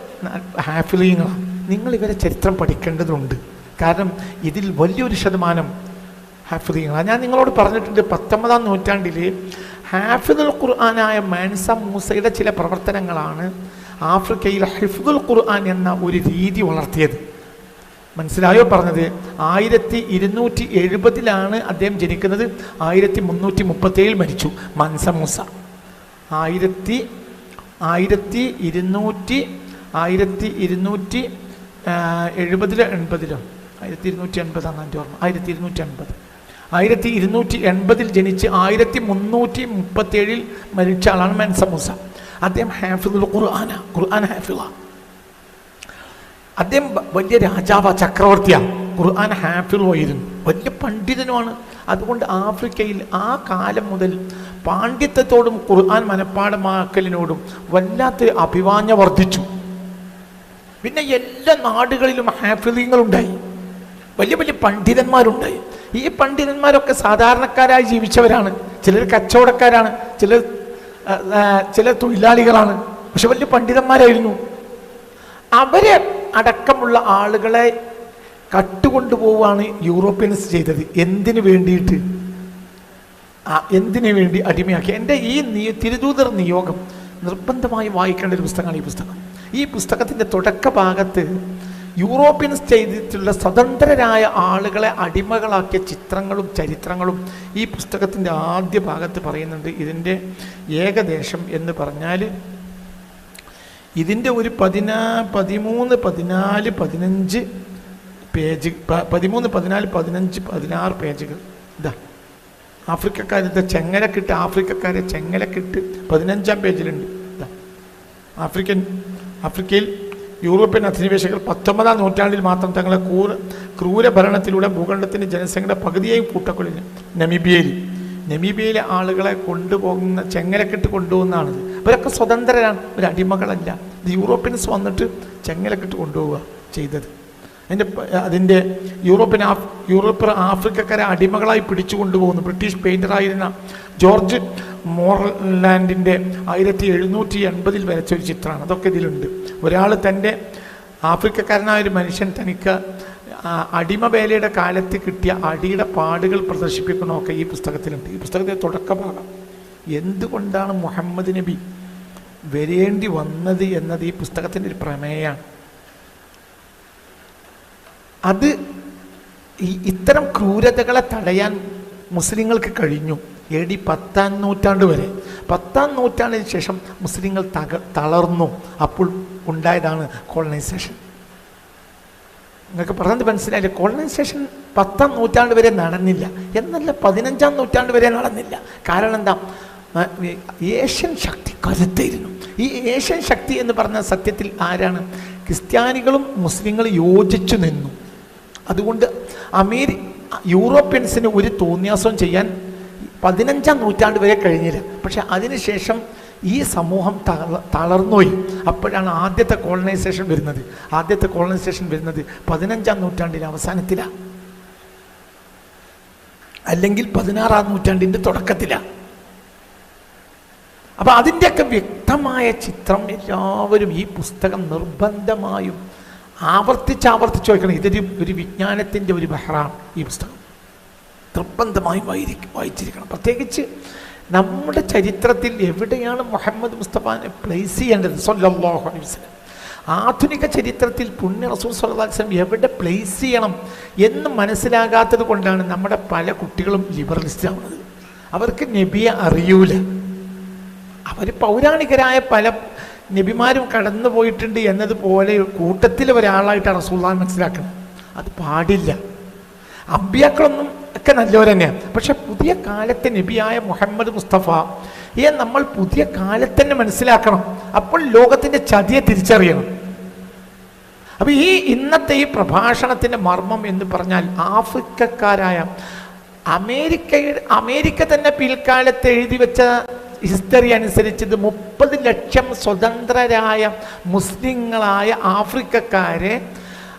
ഹാഫിളീങ്ങളാണ്, നിങ്ങൾ ഇവരെ ചരിത്രം പഠിക്കേണ്ടതുണ്ട്. കാരണം ഇതിൽ വലിയൊരു ശതമാനം ഹാഫിളീങ്ങളാണ്. ഞാൻ നിങ്ങളോട് പറഞ്ഞിട്ടുണ്ട്, 19-ാം നൂറ്റാണ്ടിൽ ഹാഫിദുൽ ഖുർആനായ മാൻസ മൂസയുടെ ചില പ്രവർത്തനങ്ങളാണ് ആഫ്രിക്കയിൽ ഹിഫ്ദുൽ ഖുർആൻ എന്ന ഒരു രീതി വളർത്തിയത്. മനസ്സിലായോ പറഞ്ഞത്? 1270 അദ്ദേഹം ജനിക്കുന്നത്. 1337 മരിച്ചു മാൻസ മൂസ. 1280 1280 1280 ജനിച്ച് 1337 മരിച്ച ആളാണ് മാൻസ മൂസ. അദ്ദേഹം ഹാഫിദുൽ ഖുർആൻ ഹാഫിള. അദ്ദേഹം വലിയ രാജാവ, ചക്രവർത്തിയാണ്. ഖുർആൻ ഹാഫിളുമായിരുന്നു, വലിയ പണ്ഡിതനുമാണ്. അതുകൊണ്ട് ആഫ്രിക്കയിൽ ആ കാലം മുതൽ പാണ്ഡിത്യത്തോടും ഖുർആൻ മനഃപ്പാടമാക്കലിനോടും വല്ലാത്തൊരു അഭിവാഞ്ജ വർദ്ധിച്ചു. പിന്നെ എല്ലാ നാടുകളിലും ഹാഫിളീങ്ങളുണ്ടായി, വലിയ വലിയ പണ്ഡിതന്മാരുണ്ടായി. ഈ പണ്ഡിതന്മാരൊക്കെ സാധാരണക്കാരായി ജീവിച്ചവരാണ്. ചിലർ കച്ചവടക്കാരാണ്, ചിലർ തൊഴിലാളികളാണ്, പക്ഷെ വലിയ പണ്ഡിതന്മാരായിരുന്നു. അവരെ അടക്കമുള്ള ആളുകളെ കട്ടുകൊണ്ടുപോവാണ് യൂറോപ്യൻസ് ചെയ്തത്. എന്തിനു വേണ്ടിയിട്ട്? എന്തിനു വേണ്ടി? അടിമയാക്കി. എൻ്റെ ഈ തിരുദൂതർ നിയോഗം നിർബന്ധമായി വായിക്കേണ്ട ഒരു പുസ്തകമാണ് ഈ പുസ്തകം. ഈ പുസ്തകത്തിൻ്റെ തുടക്ക ഭാഗത്ത് യൂറോപ്യൻസ് ചെയ്തിട്ടുള്ള സ്വതന്ത്രരായ ആളുകളെ അടിമകളാക്കിയ ചിത്രങ്ങളും ചരിത്രങ്ങളും ഈ പുസ്തകത്തിൻ്റെ ആദ്യ ഭാഗത്ത് പറയുന്നുണ്ട്. ഇതിൻ്റെ ഏകദേശം എന്ന് പറഞ്ഞാൽ ഇതിൻ്റെ ഒരു 13, 14, 15 പേജ്, 13, 14, 15, 16 പേജുകൾ. ഇതാ ആഫ്രിക്കക്കാരുടെ ആഫ്രിക്കക്കാരെ ചെങ്ങലക്കിട്ട് 15-ാം പേജിലുണ്ട്. ഇതാ ആഫ്രിക്കയിൽ യൂറോപ്യൻ അധിനിവേശകർ 19-ാം നൂറ്റാണ്ടിൽ മാത്രം തങ്ങളെ ക്രൂര ഭരണത്തിലൂടെ ഭൂഖണ്ഡത്തിൻ്റെ ജനസംഖ്യയുടെ പകുതിയായി കൂട്ടക്കൊള്ളില്ല. നമീബിയയിലെ ആളുകളെ കൊണ്ടുപോകുന്ന ചെങ്ങലക്കെട്ട് കൊണ്ടുപോകുന്നതാണിത്. ഇവരൊക്കെ സ്വതന്ത്രരാണ്, ഒരു അടിമകളല്ല. ഇത് യൂറോപ്യൻസ് വന്നിട്ട് ചെങ്ങലക്കെട്ട് കൊണ്ടുപോവുക ചെയ്തത്. അതിൻ്റെ യൂറോപ്യൻ ആഫ്രിക്കക്കാരെ അടിമകളായി പിടിച്ചു കൊണ്ടുപോകുന്നു. ബ്രിട്ടീഷ് പെയിൻറ്ററായിരുന്ന ജോർജ് മോർലാൻഡിൻ്റെ 1780 വരച്ചൊരു ചിത്രമാണ്. അതൊക്കെ ഇതിലുണ്ട്. ഒരാൾ തൻ്റെ ആഫ്രിക്കക്കാരനായൊരു മനുഷ്യൻ തനിക്ക് അടിമവേലയുടെ കാലത്ത് കിട്ടിയ അടിയുടെ പാടുകൾ പ്രദർശിപ്പിക്കണമൊക്കെ ഈ പുസ്തകത്തിലുണ്ട്. ഈ പുസ്തകത്തിൻ്റെ തുടക്ക ഭാഗം എന്തുകൊണ്ടാണ് മുഹമ്മദ് നബി വരേണ്ടി വന്നത് എന്നത് ഈ പുസ്തകത്തിൻ്റെ ഒരു പ്രമേയമാണ്. അത് ഇത്തരം ക്രൂരതകളെ തടയാൻ മുസ്ലിങ്ങൾക്ക് കഴിഞ്ഞു. AD 10-ാം നൂറ്റാണ്ട് വരെ. 10-ാം നൂറ്റാണ്ടിന് ശേഷം മുസ്ലിങ്ങൾ തളർന്നു. അപ്പോൾ ഉണ്ടായതാണ് കോളനൈസേഷൻ. നിങ്ങൾക്ക് പറഞ്ഞത് മനസ്സിലായില്ലേ? കോളനൈസേഷൻ 10-ാം നൂറ്റാണ്ട് വരെ നടന്നില്ല എന്നല്ല, 15-ാം നൂറ്റാണ്ട് വരെ നടന്നില്ല. കാരണം എന്താ? ഏഷ്യൻ ശക്തി കരുത്തായിരുന്നു. ഈ ഏഷ്യൻ ശക്തി എന്ന് പറഞ്ഞ സത്യത്തിൽ ആരാണ്? ക്രിസ്ത്യാനികളും മുസ്ലിങ്ങളും യോജിച്ചു നിന്നു. അതുകൊണ്ട് യൂറോപ്യൻസിന് ഒരു തോന്നിയാസം ചെയ്യാൻ 15-ാം നൂറ്റാണ്ട് വരെ കഴിഞ്ഞില്ല. പക്ഷെ അതിനുശേഷം ഈ സമൂഹം തളർന്നുപോയി. അപ്പോഴാണ് ആദ്യത്തെ കോളനൈസേഷൻ വരുന്നത്. ആദ്യത്തെ കോളനൈസേഷൻ വരുന്നത് 15-ാം നൂറ്റാണ്ടിൻ്റെ അവസാനത്തിലാണ്, അല്ലെങ്കിൽ 16-ാം നൂറ്റാണ്ടിൻ്റെ തുടക്കത്തിലാണ്. അപ്പം അതിൻ്റെയൊക്കെ വ്യക്തമായ ചിത്രം എല്ലാവരും ഈ പുസ്തകം നിർബന്ധമായും ആവർത്തിച്ച് വായിക്കണം. ഒരു വിജ്ഞാനത്തിൻ്റെ ഒരു ബഹറാണ് ഈ പുസ്തകം. നിർബന്ധമായും വായിച്ചിരിക്കണം. പ്രത്യേകിച്ച് നമ്മുടെ ചരിത്രത്തിൽ എവിടെയാണ് മുഹമ്മദ് മുസ്തഫാനെ പ്ലേസ് ചെയ്യേണ്ടത് സ്വല്ലല്ലാഹു അലൈഹി വസല്ലം, ആധുനിക ചരിത്രത്തിൽ പുണ്യ റസൂൽ സ്വല്ലല്ലാഹു അലൈഹി വസല്ലം എവിടെ പ്ലേസ് ചെയ്യണം എന്ന് മനസ്സിലാകാത്തത് കൊണ്ടാണ് നമ്മുടെ പല കുട്ടികളും ലിബറലിസ്റ്റ് ആവുന്നത്. അവർക്ക് നബിയെ അറിയൂല. അവർ പൗരാണികരായ പല നബിമാരും കടന്നു പോയിട്ടുണ്ട് എന്നതുപോലെ കൂട്ടത്തിൽ ഒരാളായിട്ടാണ് റസൂലുള്ളാഹിനെ മനസ്സിലാക്കണം. അത് പാടില്ല. അമ്പിയാക്കളൊന്നും ഒക്കെ നല്ലവർ തന്നെയാണ്. പക്ഷെ പുതിയ കാലത്തെ നബിയായ മുഹമ്മദ് മുസ്തഫയെ നമ്മൾ പുതിയ കാലത്ത് തന്നെ മനസ്സിലാക്കണം. അപ്പോൾ ലോകത്തിൻ്റെ ചതിയെ തിരിച്ചറിയണം. അപ്പം ഇന്നത്തെ ഈ പ്രഭാഷണത്തിൻ്റെ മർമ്മം എന്ന് പറഞ്ഞാൽ ആഫ്രിക്കക്കാരായ അമേരിക്ക തന്നെ പിൽക്കാലത്ത് എഴുതി വെച്ച ഹിസ്റ്ററി അനുസരിച്ച് 30 ലക്ഷം സ്വതന്ത്രരായ മുസ്ലിങ്ങളായ ആഫ്രിക്കക്കാരെ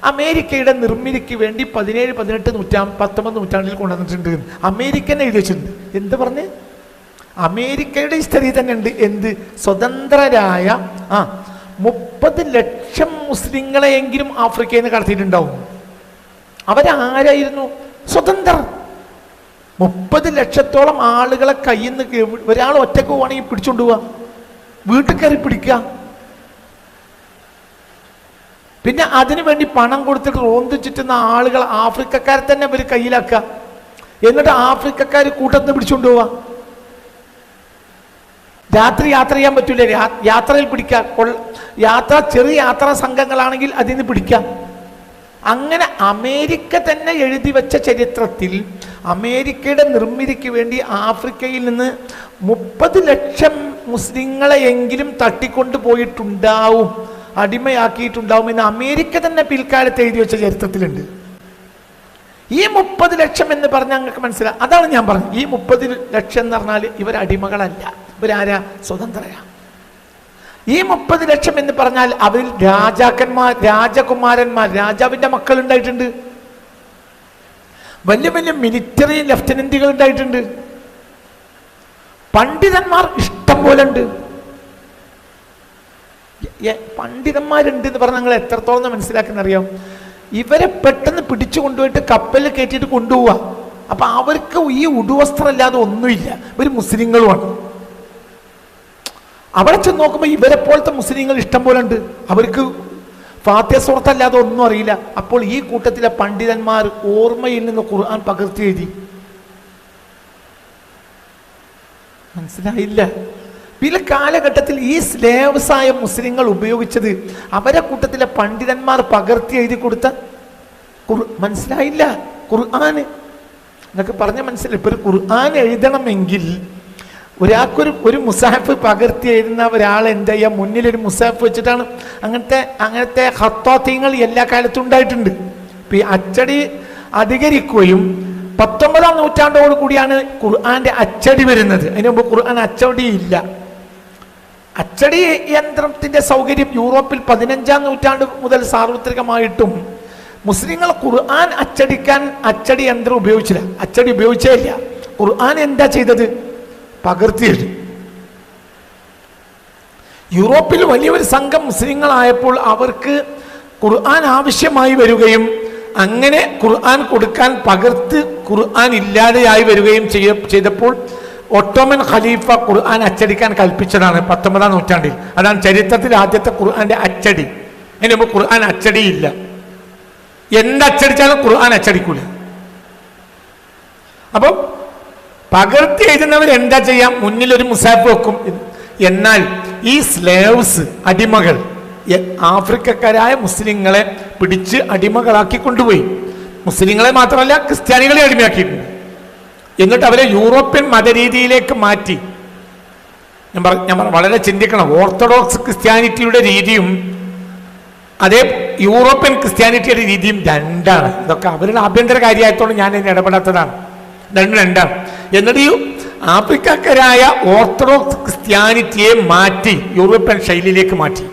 അമേരിക്കയുടെ നിർമ്മിതിക്ക് വേണ്ടി 17, 18, 19 നൂറ്റാണ്ടിൽ കൊണ്ടുവന്നിട്ടുണ്ട്. അമേരിക്കനെ എഴുതി വെച്ചിട്ടുണ്ട്. എന്ത് പറഞ്ഞ്? അമേരിക്കയുടെ ഹിസ്റ്ററി തന്നെ ഉണ്ട്. എന്ത്? സ്വതന്ത്രരായ 30 ലക്ഷം മുസ്ലിങ്ങളെയെങ്കിലും ആഫ്രിക്കയിൽ നിന്ന് കടത്തിയിട്ടുണ്ടാവും. അവരാരായിരുന്നു? സ്വതന്ത്രർ. 30 ലക്ഷത്തോളം ആളുകളെ കയ്യിൽ നിന്ന് ഒരാൾ ഒറ്റക്ക് പോവാണെങ്കിൽ പിടിച്ചോണ്ട് പോവാ, വീട്ടിൽ കയറി പിടിക്കുക, പിന്നെ അതിനു വേണ്ടി പണം കൊടുത്തിട്ട് റോന്ത് ചുറ്റുന്ന ആളുകൾ ആഫ്രിക്കക്കാരെ തന്നെ ഇവർ കയ്യിലാക്കുക. എന്നിട്ട് ആഫ്രിക്കക്കാർ കൂട്ടത്തിന് പിടിച്ചോണ്ട് പോവാ. രാത്രി യാത്ര ചെയ്യാൻ പറ്റൂല, യാത്രയിൽ പിടിക്കുക. ചെറിയ യാത്രാ സംഘങ്ങളാണെങ്കിൽ അതിൽ നിന്ന് പിടിക്കാം. അങ്ങനെ അമേരിക്ക തന്നെ എഴുതി വെച്ച ചരിത്രത്തിൽ അമേരിക്കയുടെ നിർമ്മിതിക്ക് വേണ്ടി ആഫ്രിക്കയിൽ നിന്ന് 30 ലക്ഷം മുസ്ലിങ്ങളെയെങ്കിലും തട്ടിക്കൊണ്ടു പോയിട്ടുണ്ടാവും, അടിമയാക്കിയിട്ടുണ്ടാവും എന്ന് അമേരിക്ക തന്നെ പിൽക്കാലത്ത് എഴുതി വെച്ച ചരിത്രത്തിലുണ്ട്. ഈ 30 ലക്ഷം എന്ന് പറഞ്ഞാൽ ഞങ്ങൾക്ക് മനസ്സിലാവും. അതാണ് ഞാൻ പറഞ്ഞത്. ഈ 30 ലക്ഷം എന്ന് പറഞ്ഞാൽ ഇവർ അടിമകളല്ല, ഇവരാരാ? സ്വതന്ത്രരാ. ഈ 30 ലക്ഷം എന്ന് പറഞ്ഞാൽ അവരിൽ രാജകുമാരന്മാർ, രാജാവിന്റെ മക്കൾ ഉണ്ടായിട്ടുണ്ട്. വലിയ വലിയ മിലിറ്ററി ലെഫ്റ്റനന്റുകൾ ഉണ്ടായിട്ടുണ്ട്. പണ്ഡിതന്മാർ ഇഷ്ടം പോലെ ഉണ്ട്. പണ്ഡിതന്മാരുണ്ട് എന്ന് പറഞ്ഞാൽ നിങ്ങൾ എത്രത്തോളം മനസ്സിലാക്കുന്നറിയാം? ഇവരെ പെട്ടെന്ന് പിടിച്ചു കൊണ്ടുപോയിട്ട് കപ്പലിൽ കയറ്റിയിട്ട് കൊണ്ടുപോവാ. അപ്പൊ അവർക്ക് ഈ ഉടുവസ്ത്രം അല്ലാതെ ഒന്നുമില്ല. ഇവർ മുസ്ലിങ്ങളുമാണ്. അവിടെ ചെന്ന് നോക്കുമ്പോൾ ഇവരെ പോലത്തെ മുസ്ലിങ്ങൾ ഇഷ്ടം പോലെ ഉണ്ട്. അവർക്ക് ഫാത്തിഹ സൂറത്തല്ലാതെ ഒന്നും അറിയില്ല. അപ്പോൾ ഈ കൂട്ടത്തിലെ പണ്ഡിതന്മാർ ഓർമ്മയിൽ നിന്ന് ഖുർആൻ പകർത്തി എഴുതി. മനസ്സിലായില്ല? പിന്നെ കാലഘട്ടത്തിൽ ഈ സ്ലേവ്സായ മുസ്ലിങ്ങൾ ഉപയോഗിച്ചത് അവരെ കൂട്ടത്തിലെ പണ്ഡിതന്മാർ പകർത്തി എഴുതി കൊടുത്ത മനസ്സിലായില്ല? ഖുർആൻ എന്നൊക്കെ പറഞ്ഞ മനസ്സിലായി. ഇപ്പൊ ഒരു ഖുർആൻ എഴുതണമെങ്കിൽ ഒരു മുസാഫ് പകർത്തി എഴുതുന്ന ഒരാൾ എന്താ ചെയ്യുക? മുന്നിലൊരു മുസാഫ് വെച്ചിട്ടാണ്. അങ്ങനത്തെ ഖത്താത്തീങ്ങൾ എല്ലാ കാലത്തും ഉണ്ടായിട്ടുണ്ട്. ഇപ്പം ഈ അച്ചടി അധികരിക്കുകയും 19-ാം നൂറ്റാണ്ടോട് കൂടിയാണ് ഖുർആന്റെ അച്ചടി വരുന്നത്. അതിന് മുമ്പ് ഖുർആൻ അച്ചടി ഇല്ല. അച്ചടി യന്ത്രത്തിന്റെ സൗകര്യം യൂറോപ്പിൽ 15-ാം നൂറ്റാണ്ട് മുതൽ സാർവത്രികമായിട്ടും മുസ്ലിങ്ങൾ ഖുർആൻ അച്ചടിക്കാൻ അച്ചടി യന്ത്രം ഉപയോഗിച്ചില്ല. അച്ചടി ഉപയോഗിച്ചേ ഇല്ല. ഖുർആൻ എന്താ ചെയ്തത്? പകർത്തിയെഴുതി. യൂറോപ്പിൽ വലിയൊരു സംഘം മുസ്ലിങ്ങളായപ്പോൾ അവർക്ക് ഖുർആൻ ആവശ്യമായി വരികയും അങ്ങനെ ഖുർആൻ കൊടുക്കാൻ പകർത്ത് ഖുർആൻ ഇല്ലാതെയായി വരികയും ചെയ്തപ്പോൾ ഒട്ടോമൻ ഖലീഫ ഖുർആൻ അച്ചടിക്കാൻ കൽപ്പിച്ചതാണ് 19-ാം നൂറ്റാണ്ടിൽ. അതാണ് ചരിത്രത്തിൽ ആദ്യത്തെ ഖുർആന്റെ അച്ചടി. അതിന് മുമ്പ് ഖുർആൻ അച്ചടിയില്ല. എന്തച്ചടിച്ചാലും ഖുർആൻ അച്ചടിക്കൂല. അപ്പം പകർത്തി എഴുതുന്നവർ എന്താ ചെയ്യാം? മുന്നിലൊരു മുസാഫ് വെക്കും. എന്നാൽ ഈ സ്ലേവ്സ്, അടിമകൾ, ആഫ്രിക്കക്കാരായ മുസ്ലിങ്ങളെ പിടിച്ച് അടിമകളാക്കി കൊണ്ടുപോയി. മുസ്ലിങ്ങളെ മാത്രമല്ല ക്രിസ്ത്യാനികളെ അടിമയാക്കിയിട്ടുണ്ട്. എന്നിട്ട് അവരെ യൂറോപ്യൻ മതരീതിയിലേക്ക് മാറ്റി. ഞാൻ വളരെ ചിന്തിക്കണം. ഓർത്തഡോക്സ് ക്രിസ്ത്യാനിറ്റിയുടെ രീതിയും അതേ യൂറോപ്യൻ ക്രിസ്ത്യാനിറ്റിയുടെ രീതിയും രണ്ടാണ്. ഇതൊക്കെ അവരുടെ ആഭ്യന്തര കാര്യമായത്തോളം ഞാൻ ഇതിന് ഇടപെടാത്തതാണ്. രണ്ടാണ്. എന്നിട്ട് ഈ ആഫ്രിക്കക്കാരായ ഓർത്തഡോക്സ് ക്രിസ്ത്യാനിറ്റിയെ മാറ്റി യൂറോപ്യൻ ശൈലിയിലേക്ക് മാറ്റി,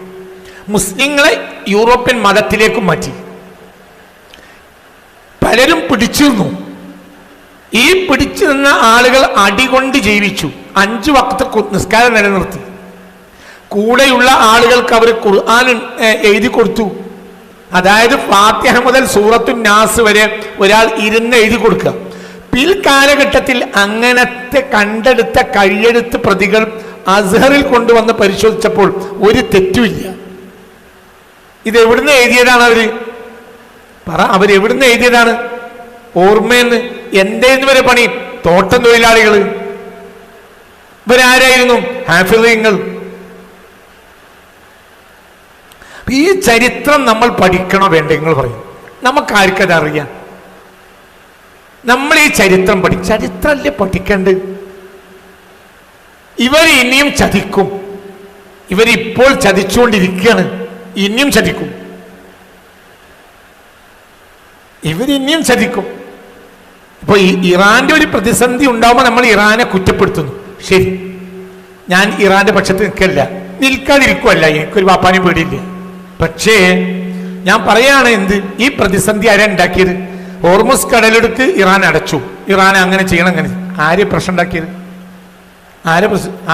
മുസ്ലിങ്ങളെ യൂറോപ്യൻ മതത്തിലേക്ക് മാറ്റി. പലരും പിടിച്ചിരുന്നു. ഈ പിടിച്ചു നിന്ന ആളുകൾ അടികൊണ്ട് ജീവിച്ചു. 5 വഖ്ത് നിസ്കാരം നിലനിർത്തി. കൂടെയുള്ള ആളുകൾക്ക് അവർ ഖുർആൻ എഴുതി കൊടുത്തു. അതായത് ഫാത്തിഹ മുതൽ സൂറത്തുൻ നാസ് വരെ ഒരാൾ ഇരുന്ന് എഴുതി കൊടുക്കുക. പിൽക്കാലഘട്ടത്തിൽ അങ്ങനത്തെ കണ്ടെടുത്ത കയ്യെഴുത്ത് പ്രതികൾ അസ്ഹറിൽ കൊണ്ടുവന്ന് പരിശോധിച്ചപ്പോൾ ഒരു തെറ്റുമില്ല. ഇത് എവിടുന്ന് എഴുതിയതാണ്? അവരെവിടുന്ന് എഴുതിയതാണ്? ഓർമ്മയെന്ന്. എന്തേന്ന് വരെ പണി? തോട്ടം തൊഴിലാളികൾ. ഇവരാരായിരുന്നു? ഹാഫിളുകൾ. ഈ ചരിത്രം നമ്മൾ പഠിക്കണോ വേണ്ട? നിങ്ങൾ പറയും. നമുക്കാർക്കത് അറിയാം? നമ്മൾ ഈ ചരിത്രം ചരിത്രമല്ലേ പഠിക്കേണ്ടത്? ഇവർ ഇനിയും ചതിക്കും. ഇവരിപ്പോൾ ചതിച്ചുകൊണ്ടിരിക്കുകയാണ്. ഇനിയും ചതിക്കും. ഇവരിനിയും ചതിക്കും. ഇപ്പൊ ഇറാന്റെ ഒരു പ്രതിസന്ധി ഉണ്ടാവുമ്പോൾ നമ്മൾ ഇറാനെ കുറ്റപ്പെടുത്തുന്നു. ശരി, ഞാൻ ഇറാന്റെ പക്ഷത്ത് നിൽക്കാതിരിക്കുമല്ല, എനിക്കൊരു വാപ്പാനും പേടിയില്ല. പക്ഷേ ഞാൻ പറയാണ്, എന്ത് ഈ പ്രതിസന്ധി ആരാ ഉണ്ടാക്കിയത്? ഹോർമുസ് കടലെടുക്ക് ഇറാൻ അടച്ചു. ഇറാൻ അങ്ങനെ ചെയ്യണം, അങ്ങനെ. ആരെ പ്രശ്നം ഉണ്ടാക്കിയത്?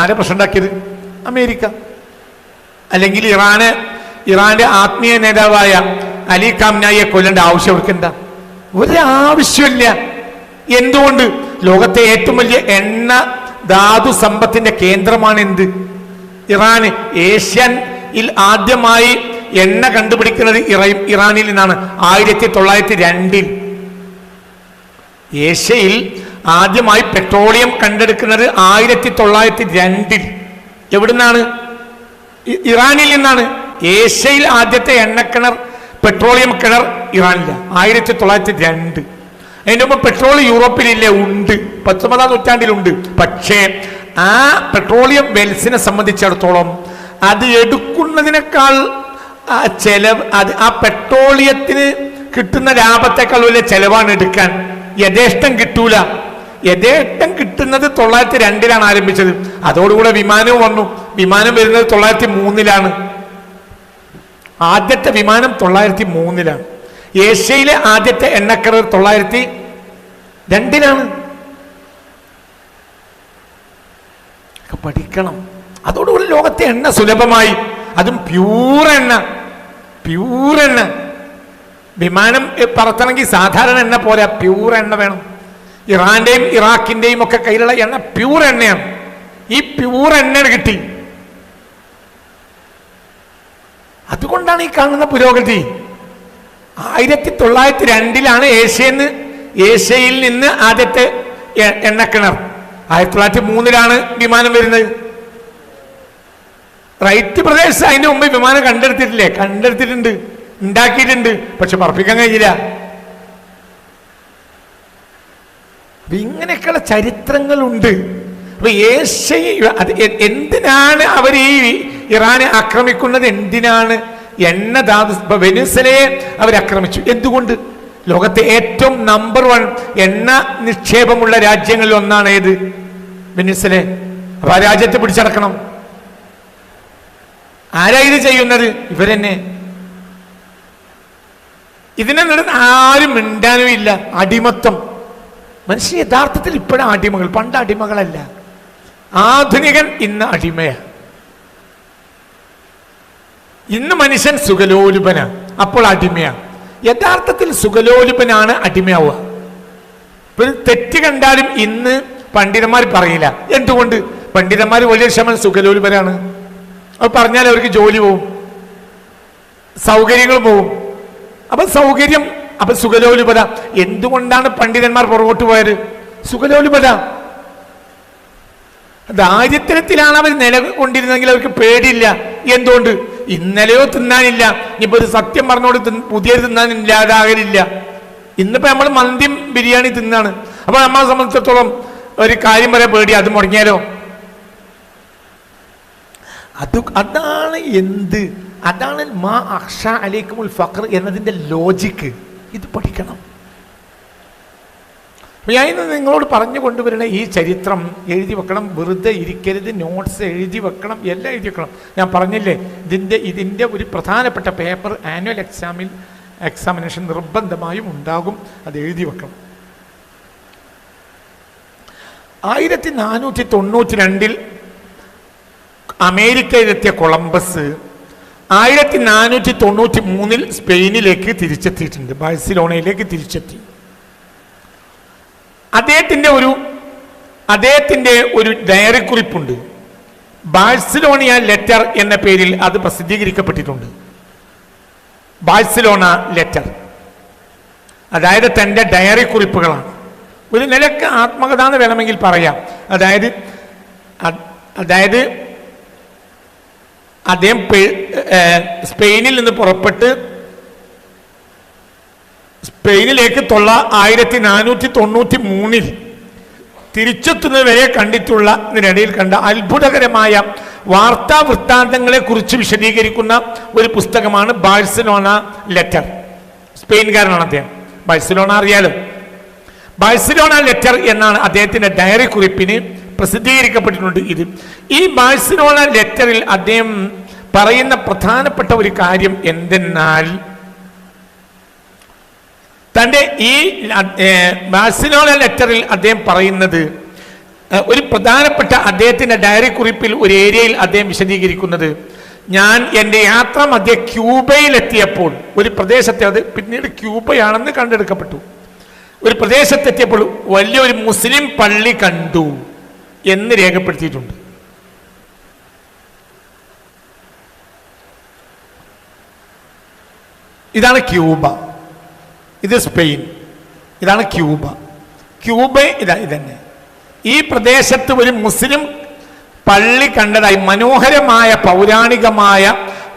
ആരെ പ്രശ്നം ഉണ്ടാക്കിയത്? അമേരിക്ക. അല്ലെങ്കിൽ ഇറാന്റെ ആത്മീയ നേതാവായ അലി ഖാംനായിയെ കൊല്ലേണ്ട ആവശ്യം അവർക്ക് എന്താ? ഒരാവശ്യമില്ല. എന്തുകൊണ്ട്? ലോകത്തെ ഏറ്റവും വലിയ എണ്ണ ധാതു സമ്പത്തിന്റെ കേന്ദ്രമാണ് എന്ത്? ഇറാന്. ഏഷ്യയിൽ ആദ്യമായി എണ്ണ കണ്ടുപിടിക്കുന്നത് ഇറാനിൽ നിന്നാണ്. 1902. ഏഷ്യയിൽ ആദ്യമായി പെട്രോളിയം കണ്ടെടുക്കുന്നത് 1902. എവിടുന്നാണ്? ഇറാനിൽ നിന്നാണ്. ഏഷ്യയിൽ ആദ്യത്തെ എണ്ണക്കിണർ, പെട്രോളിയം കിണർ ഇറാനില്ല. 1902. അതിന് മുമ്പ് പെട്രോൾ യൂറോപ്പിലില്ലേ? ഉണ്ട്. 19-ാം നൂറ്റാണ്ടിലുണ്ട്. പക്ഷേ ആ പെട്രോളിയം വെൽസിനെ സംബന്ധിച്ചിടത്തോളം അത് എടുക്കുന്നതിനേക്കാൾ ചെലവ്, ആ പെട്രോളിയത്തിന് കിട്ടുന്ന ലാഭത്തെക്കാൾ വലിയ ചെലവാണ് എടുക്കാൻ. യഥേഷ്ടം കിട്ടൂല. യഥേഷ്ടം കിട്ടുന്നത് 1902 ആരംഭിച്ചത്. അതോടുകൂടെ വിമാനവും വന്നു. വിമാനം വരുന്നത് 1903. ആദ്യത്തെ വിമാനം 1903. ഏഷ്യയിലെ ആദ്യത്തെ എണ്ണക്കിണർ 1902. പഠിക്കണം. അതോടുകൂടി ലോകത്തെ എണ്ണ സുലഭമായി. അതും പ്യൂർ എണ്ണ. വിമാനം പറത്തണമെങ്കിൽ സാധാരണ എണ്ണ പോരാ, പ്യൂർ എണ്ണ വേണം. ഇറാന്റെയും ഇറാഖിന്റെയും ഒക്കെ കയ്യിലുള്ള എണ്ണ പ്യൂർ എണ്ണയാണ്. ഈ പ്യൂർ എണ്ണ കിട്ടി. അതുകൊണ്ടാണ് ഈ കാണുന്ന പുരോഗതി. 1902 ഏഷ്യയിൽ നിന്ന് ആദ്യത്തെ എണ്ണക്കിണർ. 1903 വിമാനം വരുന്നത്. റൈറ്റ് പ്രദേശ് അതിന് മുമ്പ് വിമാനം കണ്ടെടുത്തിട്ടുണ്ട്, ഉണ്ടാക്കിയിട്ടുണ്ട്. പക്ഷെ പറപ്പിക്കാൻ കഴിഞ്ഞില്ല. ഇങ്ങനെയൊക്കെയുള്ള ചരിത്രങ്ങളുണ്ട്. അപ്പൊ എന്തിനാണ് അവർ ഈ ഇറാനെ ആക്രമിക്കുന്നത്? എന്തിനാണ്? എണ്ണ ധാതു വെനിസ്വലയെ അവരാക്രമിച്ചു. എന്തുകൊണ്ട്? ലോകത്തെ ഏറ്റവും നമ്പർ 1 എണ്ണ നിക്ഷേപമുള്ള രാജ്യങ്ങളിൽ ഒന്നാണ് ഏത്? വെനിസ്വല. അപ്പൊ ആ രാജ്യത്തെ പിടിച്ചടക്കണം. ആരാ ഇത് ചെയ്യുന്നത്? ഇവരെന്നെ. ഇതിനെ നടന്ന് ആരും മിണ്ടാനും ഇല്ല. അടിമത്തം. മനുഷ്യ യഥാർത്ഥത്തിൽ ഇപ്പോഴാണ് അടിമകൾ, പണ്ട് അടിമകളല്ല. ആധുനികൻ ഇന്ന് അടിമയാണ്. ഇന്ന് മനുഷ്യൻ സുഖലോലുപനാണ്, അപ്പോൾ അടിമയാണ്. യഥാർത്ഥത്തിൽ സുഖലോലുപനാണ് അടിമയാവുക. തെറ്റ് കണ്ടാലും ഇന്ന് പണ്ഡിതന്മാർ പറയില്ല. എന്തുകൊണ്ട്? പണ്ഡിതന്മാർ വലിയ ശതമാനം സുഖലോലുപരാണ്. അത് പറഞ്ഞാൽ അവർക്ക് ജോലി പോവും, സൗകര്യങ്ങൾ പോവും. അപ്പൊ സൗകര്യം, അപ്പൊ സുഖലോലുപത. എന്തുകൊണ്ടാണ് പണ്ഡിതന്മാർ പുറകോട്ട് പോയത്? സുഖലോലുപത. ദാരിദ്ര്യത്തിലാണ് അവർ നിലകൊണ്ടിരുന്നെങ്കിൽ അവർക്ക് പേടിയില്ല. എന്തുകൊണ്ട്? ഇന്നലെയോ തിന്നാനില്ല, ഇനിയിപ്പോ ഒരു സത്യം പറഞ്ഞോട് പുതിയത് തിന്നാൻ ഇല്ലാതാകലില്ല. ഇന്നിപ്പോ നമ്മൾ മന്തിയും ബിരിയാണി തിന്നാണ്. അപ്പൊ നമ്മളെ സംബന്ധിച്ചിടത്തോളം ഒരു കാര്യം പറയാൻ പേടി, അത് മുടങ്ങിയാലോ? അതാണ് എന്ത്? അതാണ് മാ അഖ്ഷ അലൈക്കുമുൽ ഫഖർ എന്നതിന്റെ ലോജിക്ക്. ഇത് പഠിക്കണം. ഞാൻ ഇന്ന് നിങ്ങളോട് പറഞ്ഞു കൊണ്ടുവരുന്ന ഈ ചരിത്രം എഴുതി വെക്കണം, വെറുതെ ഇരിക്കരുത്, നോട്ട്സ് എഴുതി വെക്കണം, എല്ലാം എഴുതി വെക്കണം. ഞാൻ പറഞ്ഞില്ലേ, ഇതിൻ്റെ ഒരു പ്രധാനപ്പെട്ട പേപ്പർ ആനുവൽ എക്സാമിനേഷൻ നിർബന്ധമായും ഉണ്ടാകും, അത് എഴുതി വെക്കണം. 1492 അമേരിക്കയിലെത്തിയ കൊളംബസ് 1493 സ്പെയിനിലേക്ക് തിരിച്ചെത്തിയിട്ടുണ്ട്, ബാഴ്സിലോണയിലേക്ക് തിരിച്ചെത്തി. അദ്ദേഹത്തിൻ്റെ ഒരു ഡയറി കുറിപ്പുണ്ട്, ബാഴ്സിലോണിയ ലെറ്റർ എന്ന പേരിൽ അത് പ്രസിദ്ധീകരിക്കപ്പെട്ടിട്ടുണ്ട്. ബാഴ്സിലോണ ലെറ്റർ, അതായത് തൻ്റെ ഡയറി കുറിപ്പുകളാണ്. ഒരു നിലക്ക് ആത്മകഥ എന്ന് വേണമെങ്കിൽ പറയാം. അതായത് അദ്ദേഹം സ്പെയിനിൽ നിന്ന് പുറപ്പെട്ട് സ്പെയിനിലേക്ക് 1493 തിരിച്ചെത്തുന്നത് വരെ ഇതിനിടയിൽ കണ്ട അത്ഭുതകരമായ വാർത്താ വൃത്താന്തങ്ങളെ കുറിച്ച് വിശദീകരിക്കുന്ന ഒരു പുസ്തകമാണ് ബാഴ്സിലോണ ലെറ്റർ. സ്പെയിൻകാരനാണ് അദ്ദേഹം. ബാഴ്സിലോണ അറിയാലോ. ബാഴ്സിലോണ ലെറ്റർ എന്നാണ് അദ്ദേഹത്തിന്റെ ഡയറി കുറിപ്പിന് പ്രസിദ്ധീകരിക്കപ്പെട്ടിട്ടുണ്ട്. ഈ ബാഴ്സിലോണ ലെറ്ററിൽ അദ്ദേഹം പറയുന്ന പ്രധാനപ്പെട്ട ഒരു കാര്യം എന്തെന്നാൽ, തൻ്റെ ഈ ബാഴ്സിലോണ ലെറ്ററിൽ അദ്ദേഹം പറയുന്നത്, ഒരു പ്രധാനപ്പെട്ട അദ്ദേഹത്തിന്റെ ഡയറി കുറിപ്പിൽ ഒരു ഏരിയയിൽ അദ്ദേഹം വിശദീകരിക്കുന്നത്, ഞാൻ എൻ്റെ യാത്ര മധ്യ ക്യൂബയിലെത്തിയപ്പോൾ ഒരു പ്രദേശത്തെ, അത് പിന്നീട് ക്യൂബയാണെന്ന് കണ്ടെടുക്കപ്പെട്ടു, ഒരു പ്രദേശത്തെത്തിയപ്പോൾ വലിയൊരു മുസ്ലിം പള്ളി കണ്ടു എന്ന് രേഖപ്പെടുത്തിയിട്ടുണ്ട്. ഇതാണ് ക്യൂബ, ഇത് സ്പെയിൻ, ഇതാണ് ക്യൂബ. ഇതന്നെ ഈ പ്രദേശത്ത് ഒരു മുസ്ലിം പള്ളി കണ്ടതായി, മനോഹരമായ പൗരാണികമായ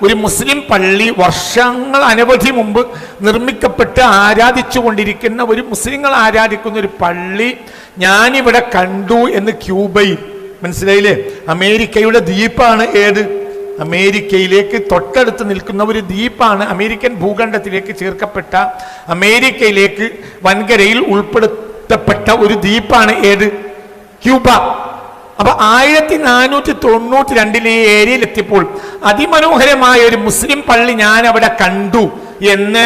ഒരു മുസ്ലിം പള്ളി വർഷങ്ങൾ അനവധി മുമ്പ് നിർമ്മിക്കപ്പെട്ട് ആരാധിച്ചു കൊണ്ടിരിക്കുന്ന ഒരു മുസ്ലിങ്ങൾ ആരാധിക്കുന്ന ഒരു പള്ളി ഞാനിവിടെ കണ്ടു എന്ന് ക്യൂബയിൽ. മനസ്സിലായില്ലേ? അമേരിക്കയുടെ ദ്വീപാണ് ഏത്? അമേരിക്കയിലേക്ക് തൊട്ടടുത്ത് നിൽക്കുന്ന ഒരു ദ്വീപാണ്, അമേരിക്കൻ ഭൂഖണ്ഡത്തിലേക്ക് ചേർക്കപ്പെട്ട, അമേരിക്കയിലേക്ക് വൻകരയിൽ ഉൾപ്പെടുത്തപ്പെട്ട ഒരു ദ്വീപാണ് ഏത്? ക്യൂബ. അപ്പൊ 1492 ഈ ഏരിയയിൽ എത്തിയപ്പോൾ അതിമനോഹരമായ ഒരു മുസ്ലിം പള്ളി ഞാൻ അവിടെ കണ്ടു എന്ന്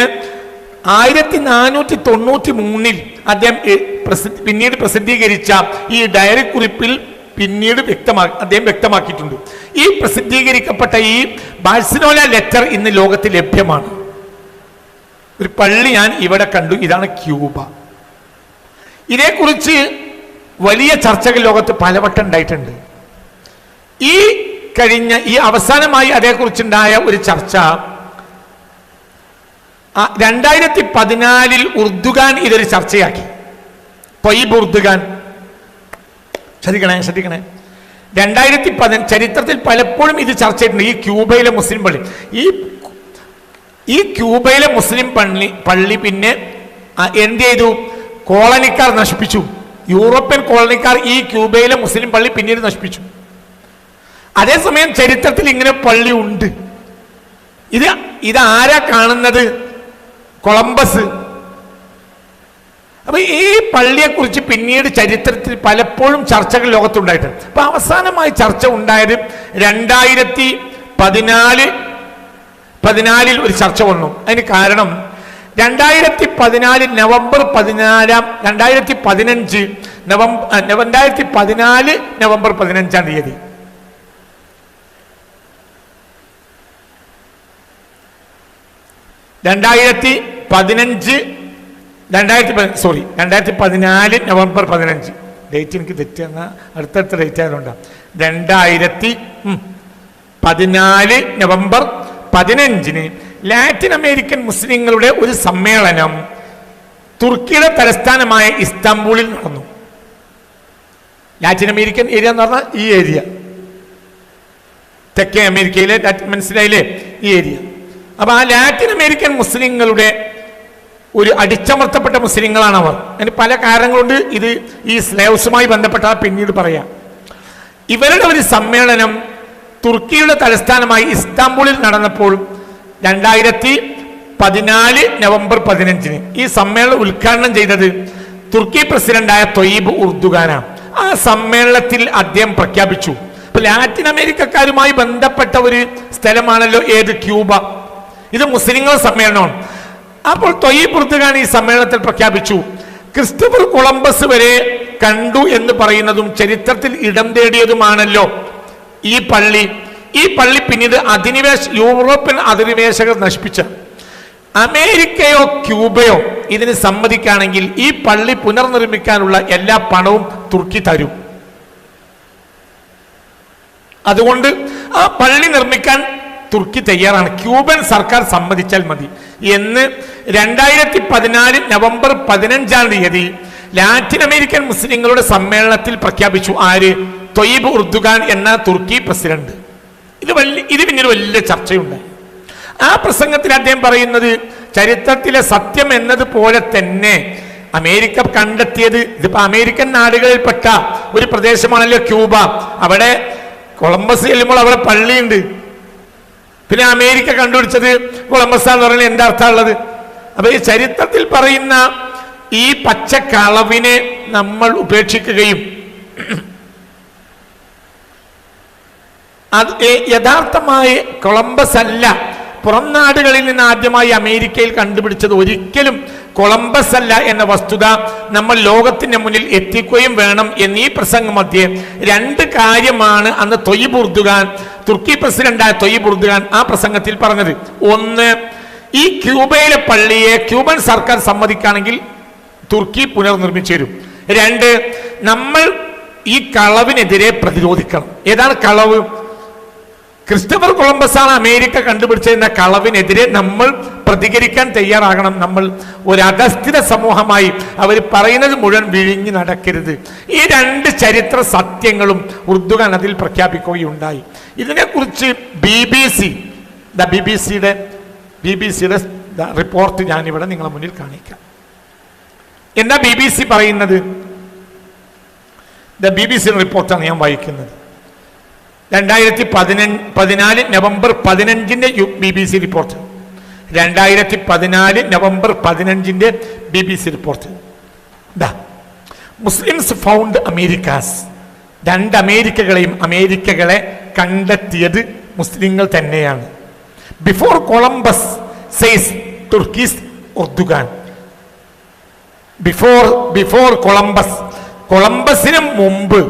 1493 അദ്ദേഹം പിന്നീട് പ്രസിദ്ധീകരിച്ച ഈ ഡയറി കുറിപ്പിൽ പിന്നീട് അദ്ദേഹം വ്യക്തമാക്കിയിട്ടുണ്ട്. ഈ പ്രസിദ്ധീകരിക്കപ്പെട്ട ഈ ബാഴ്സിലോണ ലെറ്റർ ഇന്ന് ലോകത്തിൽ ലഭ്യമാണ്. ഒരു പള്ളി ഞാൻ ഇവിടെ കണ്ടു, ഇതാണ് ക്യൂബ. ഇതേക്കുറിച്ച് വലിയ ചർച്ചകൾ ലോകത്ത് പലവട്ടം ഉണ്ടായിട്ടുണ്ട്. ഈ അവസാനമായി അതേക്കുറിച്ചുണ്ടായ ഒരു ചർച്ച 2014 ഉർദുഗാൻ ഇതൊരു ചർച്ചയാക്കി. തൊയ്യിബ് ഉർദുഗാൻ, ശ്രദ്ധിക്കണേ 2010 ചരിത്രത്തിൽ പലപ്പോഴും ഇത് ചർച്ച ചെയ്തിട്ടുണ്ട്. ഈ ക്യൂബയിലെ മുസ്ലിം പള്ളി, ഈ ക്യൂബയിലെ മുസ്ലിം പള്ളി പിന്നെ എന്ത് ചെയ്തു? കോളനിക്കാർ നശിപ്പിച്ചു. യൂറോപ്യൻ കോളനിക്കാർ ഈ ക്യൂബയിലെ മുസ്ലിം പള്ളി പിന്നീട് നശിപ്പിച്ചു. അതേസമയം ചരിത്രത്തിൽ ഇങ്ങനെ പള്ളി ഉണ്ട്. ഇത് ആരാ കാണുന്നത്? കൊളംബസ്. അപ്പൊ ഈ പള്ളിയെക്കുറിച്ച് പിന്നീട് ചരിത്രത്തിൽ പലപ്പോഴും ചർച്ചകൾ ലോകത്തുണ്ടായിട്ടുണ്ട്. അപ്പൊ അവസാനമായി ചർച്ച ഉണ്ടായത് 2014 ഒരു ചർച്ച വന്നു. അതിന് കാരണം 2014 നവംബർ 15 നവംബർ 15 തീയതി സോറി 2014 നവംബർ 15, ഡേറ്റ് എനിക്ക് തെറ്റുന്ന അടുത്തടുത്ത ഡേറ്റ് ആയതുകൊണ്ടാണ്. 2014 നവംബർ 15 ലാറ്റിൻ അമേരിക്കൻ മുസ്ലിങ്ങളുടെ ഒരു സമ്മേളനം തുർക്കിയുടെ തലസ്ഥാനമായ ഇസ്താംബൂളിൽ നടന്നു. ലാറ്റിൻ അമേരിക്കൻ ഏരിയ എന്ന് പറഞ്ഞാൽ ഈ ഏരിയ, തെക്കേ അമേരിക്കയിലെ, മനസ്സിലായില്ലേ, ഈ ഏരിയ. അപ്പൊ ആ ലാറ്റിൻ അമേരിക്കൻ മുസ്ലിങ്ങളുടെ ഒരു അടിച്ചമർത്തപ്പെട്ട മുസ്ലിങ്ങളാണ് അവർ. അതിന് പല കാരണങ്ങളുണ്ട്. ഇത് ഈ സ്ലേവ്സുമായി ബന്ധപ്പെട്ട പിന്നീട് പറയാം. ഇവരുടെ ഒരു സമ്മേളനം തുർക്കിയുടെ തലസ്ഥാനമായി ഇസ്താംബൂളിൽ നടന്നപ്പോൾ 2014 നവംബർ 15 ഈ സമ്മേളനം ഉദ്ഘാടനം ചെയ്തത് തുർക്കി പ്രസിഡന്റായ തൊയ്യിബ് ഉർദുഗാനാണ്. ആ സമ്മേളനത്തിൽ അദ്ദേഹം പ്രഖ്യാപിച്ചു, ഇപ്പൊ ലാറ്റിൻ അമേരിക്കക്കാരുമായി ബന്ധപ്പെട്ട ഒരു സ്ഥലമാണല്ലോ ഏത്, ക്യൂബ. ഇത് മുസ്ലിങ്ങളുടെ സമ്മേളനമാണ്. അപ്പോൾ തൊയ്യിബ് ഉർദുഗാൻ ഈ സമ്മേളനത്തിൽ പ്രഖ്യാപിച്ചു, ക്രിസ്റ്റഫർ കൊളംബസ് വരെ കണ്ടു എന്ന് പറയുന്നതും ചരിത്രത്തിൽ ഇടം തേടിയതുമാണല്ലോ ഈ പള്ളി. ഈ പള്ളി പിന്നീട് യൂറോപ്യൻ അധിനിവേശകർ നശിപ്പിച്ച. അമേരിക്കയോ ക്യൂബയോ ഇതിന് സമ്മതിക്കുകയാണെങ്കിൽ ഈ പള്ളി പുനർനിർമ്മിക്കാനുള്ള എല്ലാ പണവും തുർക്കി തരും. അതുകൊണ്ട് ആ പള്ളി നിർമ്മിക്കാൻ തുർക്കി തയ്യാറാണ്, ക്യൂബൻ സർക്കാർ സമ്മതിച്ചാൽ മതി എന്ന് 2014 നവംബർ 15 ലാറ്റിൻ അമേരിക്കൻ മുസ്ലിങ്ങളുടെ സമ്മേളനത്തിൽ പ്രഖ്യാപിച്ചു. ആര്? തൊയ്യിബ് ഉർദുഗാൻ എന്ന തുർക്കി പ്രസിഡന്റ്. ഇത് പിന്നീട് വലിയ ചർച്ചയുണ്ടായി. ആ പ്രസംഗത്തിൽ അദ്ദേഹം പറയുന്നത്, ചരിത്രത്തിലെ സത്യം എന്നതുപോലെ തന്നെ അമേരിക്ക കണ്ടെത്തിയത്, ഇതിപ്പോ അമേരിക്കൻ നാടുകളിൽപ്പെട്ട ഒരു പ്രദേശമാണല്ലോ ക്യൂബ. അവിടെ കൊളംബസ് ചെല്ലുമ്പോൾ അവിടെ പള്ളിയുണ്ട്. പിന്നെ അമേരിക്ക കണ്ടുപിടിച്ചത് കൊളംബസ് എന്ന് പറഞ്ഞാൽ എന്താ അർത്ഥമുള്ളത്? അപ്പൊ ഈ ചരിത്രത്തിൽ പറയുന്ന ഈ പച്ചക്കളവിനെ നമ്മൾ ഉപേക്ഷിക്കുകയും അത് യഥാർത്ഥമായ കൊളംബസ് അല്ല, പുറം നാടുകളിൽ നിന്ന് ആദ്യമായി അമേരിക്കയിൽ കണ്ടുപിടിച്ചത് ഒരിക്കലും കൊളംബസ് അല്ല എന്ന വസ്തുത നമ്മൾ ലോകത്തിന്റെ മുന്നിൽ എത്തിക്കുകയും വേണം എന്നീ പ്രസംഗം മധ്യേ 2 കാര്യമാണ് അന്ന് തൊയ്യിബ് ഉർദുഗാൻ, തുർക്കി പ്രസിഡന്റായ തൊയ്യിബ് ഉർദുഗാൻ ആ പ്രസംഗത്തിൽ പറഞ്ഞത്. ഒന്ന്, ഈ ക്യൂബയിലെ പള്ളിയെ ക്യൂബൻ സർക്കാർ സമ്മതിക്കുകയാണെങ്കിൽ തുർക്കി പുനർനിർമ്മിച്ചു തരും. 2, നമ്മൾ ഈ കളവിനെതിരെ പ്രതിരോധിക്കണം. ഏതാണ് കളവ്? ക്രിസ്റ്റഫർ കൊളംബസാണ് അമേരിക്ക കണ്ടുപിടിച്ചതെന്ന കളവിനെതിരെ നമ്മൾ പ്രതികരിക്കാൻ തയ്യാറാകണം. നമ്മൾ ഒരു അധസ്ഥിത സമൂഹമായി അവർ പറയുന്നത് മുഴുവൻ വിഴിഞ്ഞു നടക്കരുത്. ഈ 2 ചരിത്ര സത്യങ്ങളും ഉർദുഗാൻ അതിൽ പ്രഖ്യാപിക്കുകയുണ്ടായി. ഇതിനെക്കുറിച്ച് BBC-യുടെ റിപ്പോർട്ട് ഞാനിവിടെ നിങ്ങളുടെ മുന്നിൽ കാണിക്കാം. എന്താ BBC പറയുന്നത്? BBC റിപ്പോർട്ടാണ് ഞാൻ വായിക്കുന്നത്. 2014 November 15 BBC report. 2014 November 15 BBC report. Muslims found Americas. 2 അമേരിക്കകളെ കണ്ടെത്തിയത് മുസ്ലിങ്ങൾ തന്നെയാണ്. Before Columbus says Turkey's Erdogan. Before കൊളംബസിന് മുമ്പ്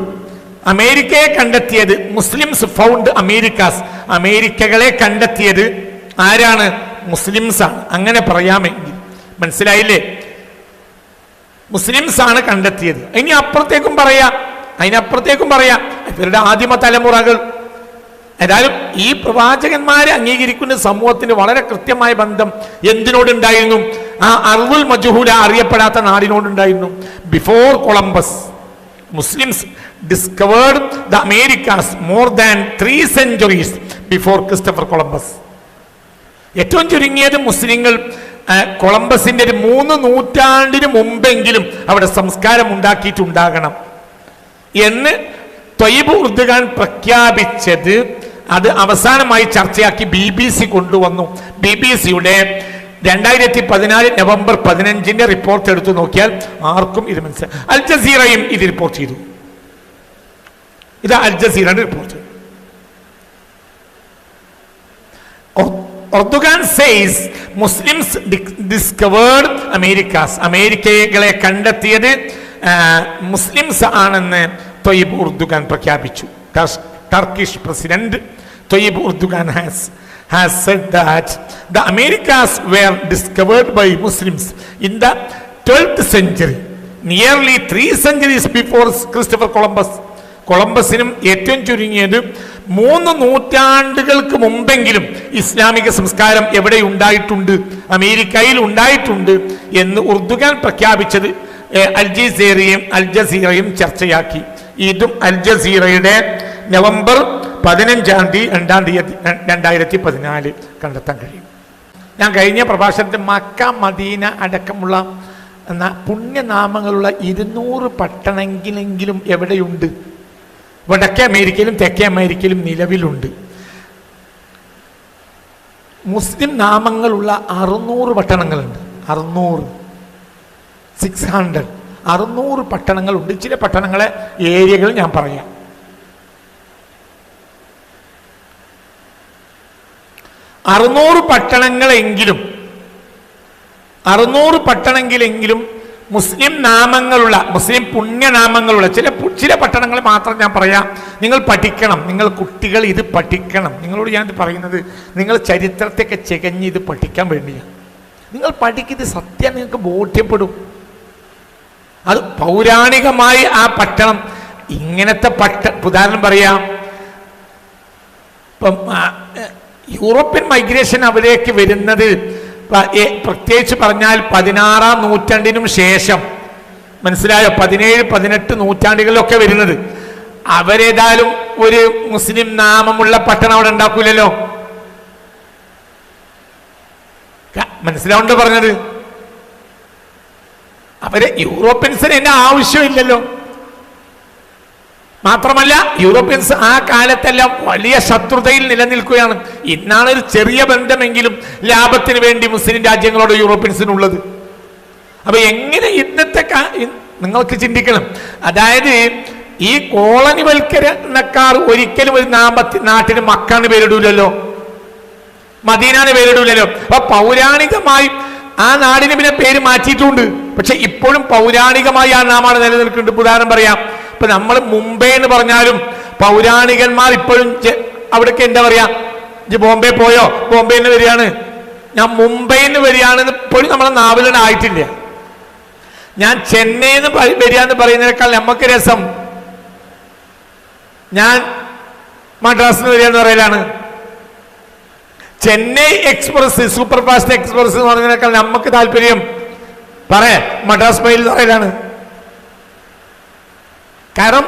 അമേരിക്കയെ കണ്ടെത്തിയത് മുസ്ലിംസ് ഫൗണ്ട് അമേരിക്കാസ്. അമേരിക്കകളെ കണ്ടെത്തിയത് ആരാണ്? മുസ്ലിംസ് ആണ്. അങ്ങനെ പറയാമെങ്കിൽ മനസ്സിലായില്ലേ? മുസ്ലിംസ് ആണ് കണ്ടെത്തിയത്. അതിനപ്പുറത്തേക്കും പറയാം ഇവരുടെ ആദിമ തലമുറകൾ. ഏതായാലും ഈ പ്രവാചകന്മാരെ അംഗീകരിക്കുന്ന സമൂഹത്തിന് വളരെ കൃത്യമായ ബന്ധം എന്തിനോടുണ്ടായിരുന്നു? ആ അർവുൽ മജ്ഹൂല അറിയപ്പെടാത്ത നാടിനോടുണ്ടായിരുന്നു. Before Columbus Muslims discovered the Americas more than 3 centuries before Christopher Columbus. ഏറ്റവും ചുരുങ്ങിയത് മുസ്ലിങ്ങൾ കൊളംബസിന്റെ 3 നൂറ്റാണ്ടിന് മുമ്പെങ്കിലും അവിടെ സംസ്കാരം ഉണ്ടാക്കിയിട്ടുണ്ടാകണം എന്ന് തൊയ്യിബ് ഉർദുഗാൻ പ്രഖ്യാപിച്ചത് അത് അവസാനമായി ചർച്ചയാക്കി BBC കൊണ്ടുവന്നു. BBC-യുടെ 2014 നവംബർ 15 റിപ്പോർട്ട് എടുത്തു നോക്കിയാൽ ആർക്കും ഇത് മനസ്സിലായി. അൽ ജസീറയും ഇത് റിപ്പോർട്ട് ചെയ്തു. ഇത് അൽ ജസീറയുടെ report. Erdogan says Muslims discovered Americas. അമേരിക്കകളെ കണ്ടെത്തിയത് മുസ്ലിംസ് ആണെന്ന് തൊയ്യിബ് ഉർദുഗാൻ പ്രഖ്യാപിച്ചു. Turkish president Tayyip Erdogan has said that the Americas were discovered by Muslims in the 12th century, nearly 3 centuries before Christopher Columbus. കൊളംബസിനും ഏറ്റവും ചുരുങ്ങിയത് 3 നൂറ്റാണ്ടുകൾക്ക് മുമ്പെങ്കിലും ഇസ്ലാമിക സംസ്കാരം എവിടെ ഉണ്ടായിട്ടുണ്ട്? അമേരിക്കയിൽ ഉണ്ടായിട്ടുണ്ട് എന്ന് ഉർദുഗാൻ പ്രഖ്യാപിച്ചത് അൽ ജസീറയും ചർച്ചയാക്കി. ഇതും അൽ ജസീറയുടെ നവംബർ 15 2014 കണ്ടെത്താൻ കഴിയും. ഞാൻ കഴിഞ്ഞ പ്രഭാഷണത്തിൽ മക്ക മദീന അടക്കമുള്ള പുണ്യനാമങ്ങളുള്ള 200 പട്ടണങ്ങളെങ്കിലും എവിടെയുണ്ട്? വടക്കേ അമേരിക്കയിലും തെക്കേ അമേരിക്കയിലും നിലവിലുണ്ട്. മുസ്ലിം നാമങ്ങളുള്ള 600 പട്ടണങ്ങളുണ്ട്. 600 600 പട്ടണങ്ങളുണ്ട്. ചില പട്ടണങ്ങളെ ഏരിയകൾ ഞാൻ പറയാം. 600 പട്ടണമെങ്കിലും മുസ്ലിം നാമങ്ങളുള്ള, മുസ്ലിം പുണ്യനാമങ്ങളുള്ള ചില പട്ടണങ്ങൾ മാത്രം ഞാൻ പറയാം. നിങ്ങൾ പഠിക്കണം, നിങ്ങൾ കുട്ടികൾ ഇത് പഠിക്കണം. നിങ്ങളോട് ഞാൻ ഇത് പറയുന്നത് നിങ്ങൾ ചരിത്രത്തെയൊക്കെ ചെകഞ്ഞ് ഇത് പഠിക്കാൻ വേണ്ടിയാണ്. നിങ്ങൾ പഠിക്കുന്നത് സത്യം നിങ്ങൾക്ക് ബോധ്യപ്പെടും. അത് പൗരാണികമായി ആ പട്ടണം ഇങ്ങനത്തെ ഉദാഹരണം പറയാം. ഇപ്പം യൂറോപ്യൻ മൈഗ്രേഷൻ അവിടേക്ക് വരുന്നത് പ്രത്യേകിച്ച് പറഞ്ഞാൽ 16-ാം നൂറ്റാണ്ടിനും ശേഷം, മനസ്സിലായോ? 17-18 നൂറ്റാണ്ടുകളിലൊക്കെ വരുന്നത്. അവരേതായാലും ഒരു മുസ്ലിം നാമമുള്ള പട്ടണം അവിടെ ഉണ്ടാക്കൂലല്ലോ. മനസ്സിലാവുണ്ട് പറഞ്ഞത്? അവര് യൂറോപ്യൻസിന് എന്നെ ആവശ്യമില്ലല്ലോ. മാത്രമല്ല യൂറോപ്യൻസ് ആ കാലത്തെല്ലാം വലിയ ശത്രുതയിൽ നിലനിൽക്കുകയാണ്. ഇന്നാണ് ഒരു ചെറിയ ബന്ധമെങ്കിലും ലാഭത്തിന് വേണ്ടി മുസ്ലിം രാജ്യങ്ങളോട് യൂറോപ്യൻസിനുള്ളത്. അപ്പൊ എങ്ങനെ ഇന്നത്തെ നിങ്ങൾക്ക് ചിന്തിക്കണം. അതായത് ഈ കോളനിവൽക്കരണക്കാർ ഒരിക്കലും ഒരു നാട്ടിന് മക്കാന്ന് പേരിടൂലല്ലോ, മദീനാന്ന് പേരിടൂലല്ലോ. അപ്പൊ പൗരാണികമായി ആ നാടിന് പിന്നെ പേര് മാറ്റിയിട്ടുണ്ട്. പക്ഷെ ഇപ്പോഴും പൗരാണികമായി ആ നാമാണ് നിലനിൽക്കുന്നുണ്ട്. ഉദാഹരണം പറയാം, ഇപ്പൊ നമ്മൾ മുംബൈ എന്ന് പറഞ്ഞാലും പൗരാണികന്മാർ ഇപ്പോഴും അവിടേക്ക് എന്താ പറയാ, ബോംബെ പോയോ, ബോംബെ നിന്ന് വരികയാണ്, ഞാൻ മുംബൈയിൽ നിന്ന് വരികയാണെന്ന് ഇപ്പോഴും നമ്മളെ നാവിലൂടെ ആയിട്ടില്ല. ഞാൻ ചെന്നൈയിൽ നിന്ന് വരികയെന്ന് പറയുന്നതിനേക്കാൾ നമുക്ക് രസം ഞാൻ മദ്രാസിൽ നിന്ന് വരികയെന്ന് പറയലാണ്. Chennai express, super fast express എന്ന് പറഞ്ഞതിനേക്കാൾ നമുക്ക് താല്പര്യം മദ്രാസ് മെയിൽ എന്ന് പറയലാണ്. കാരണം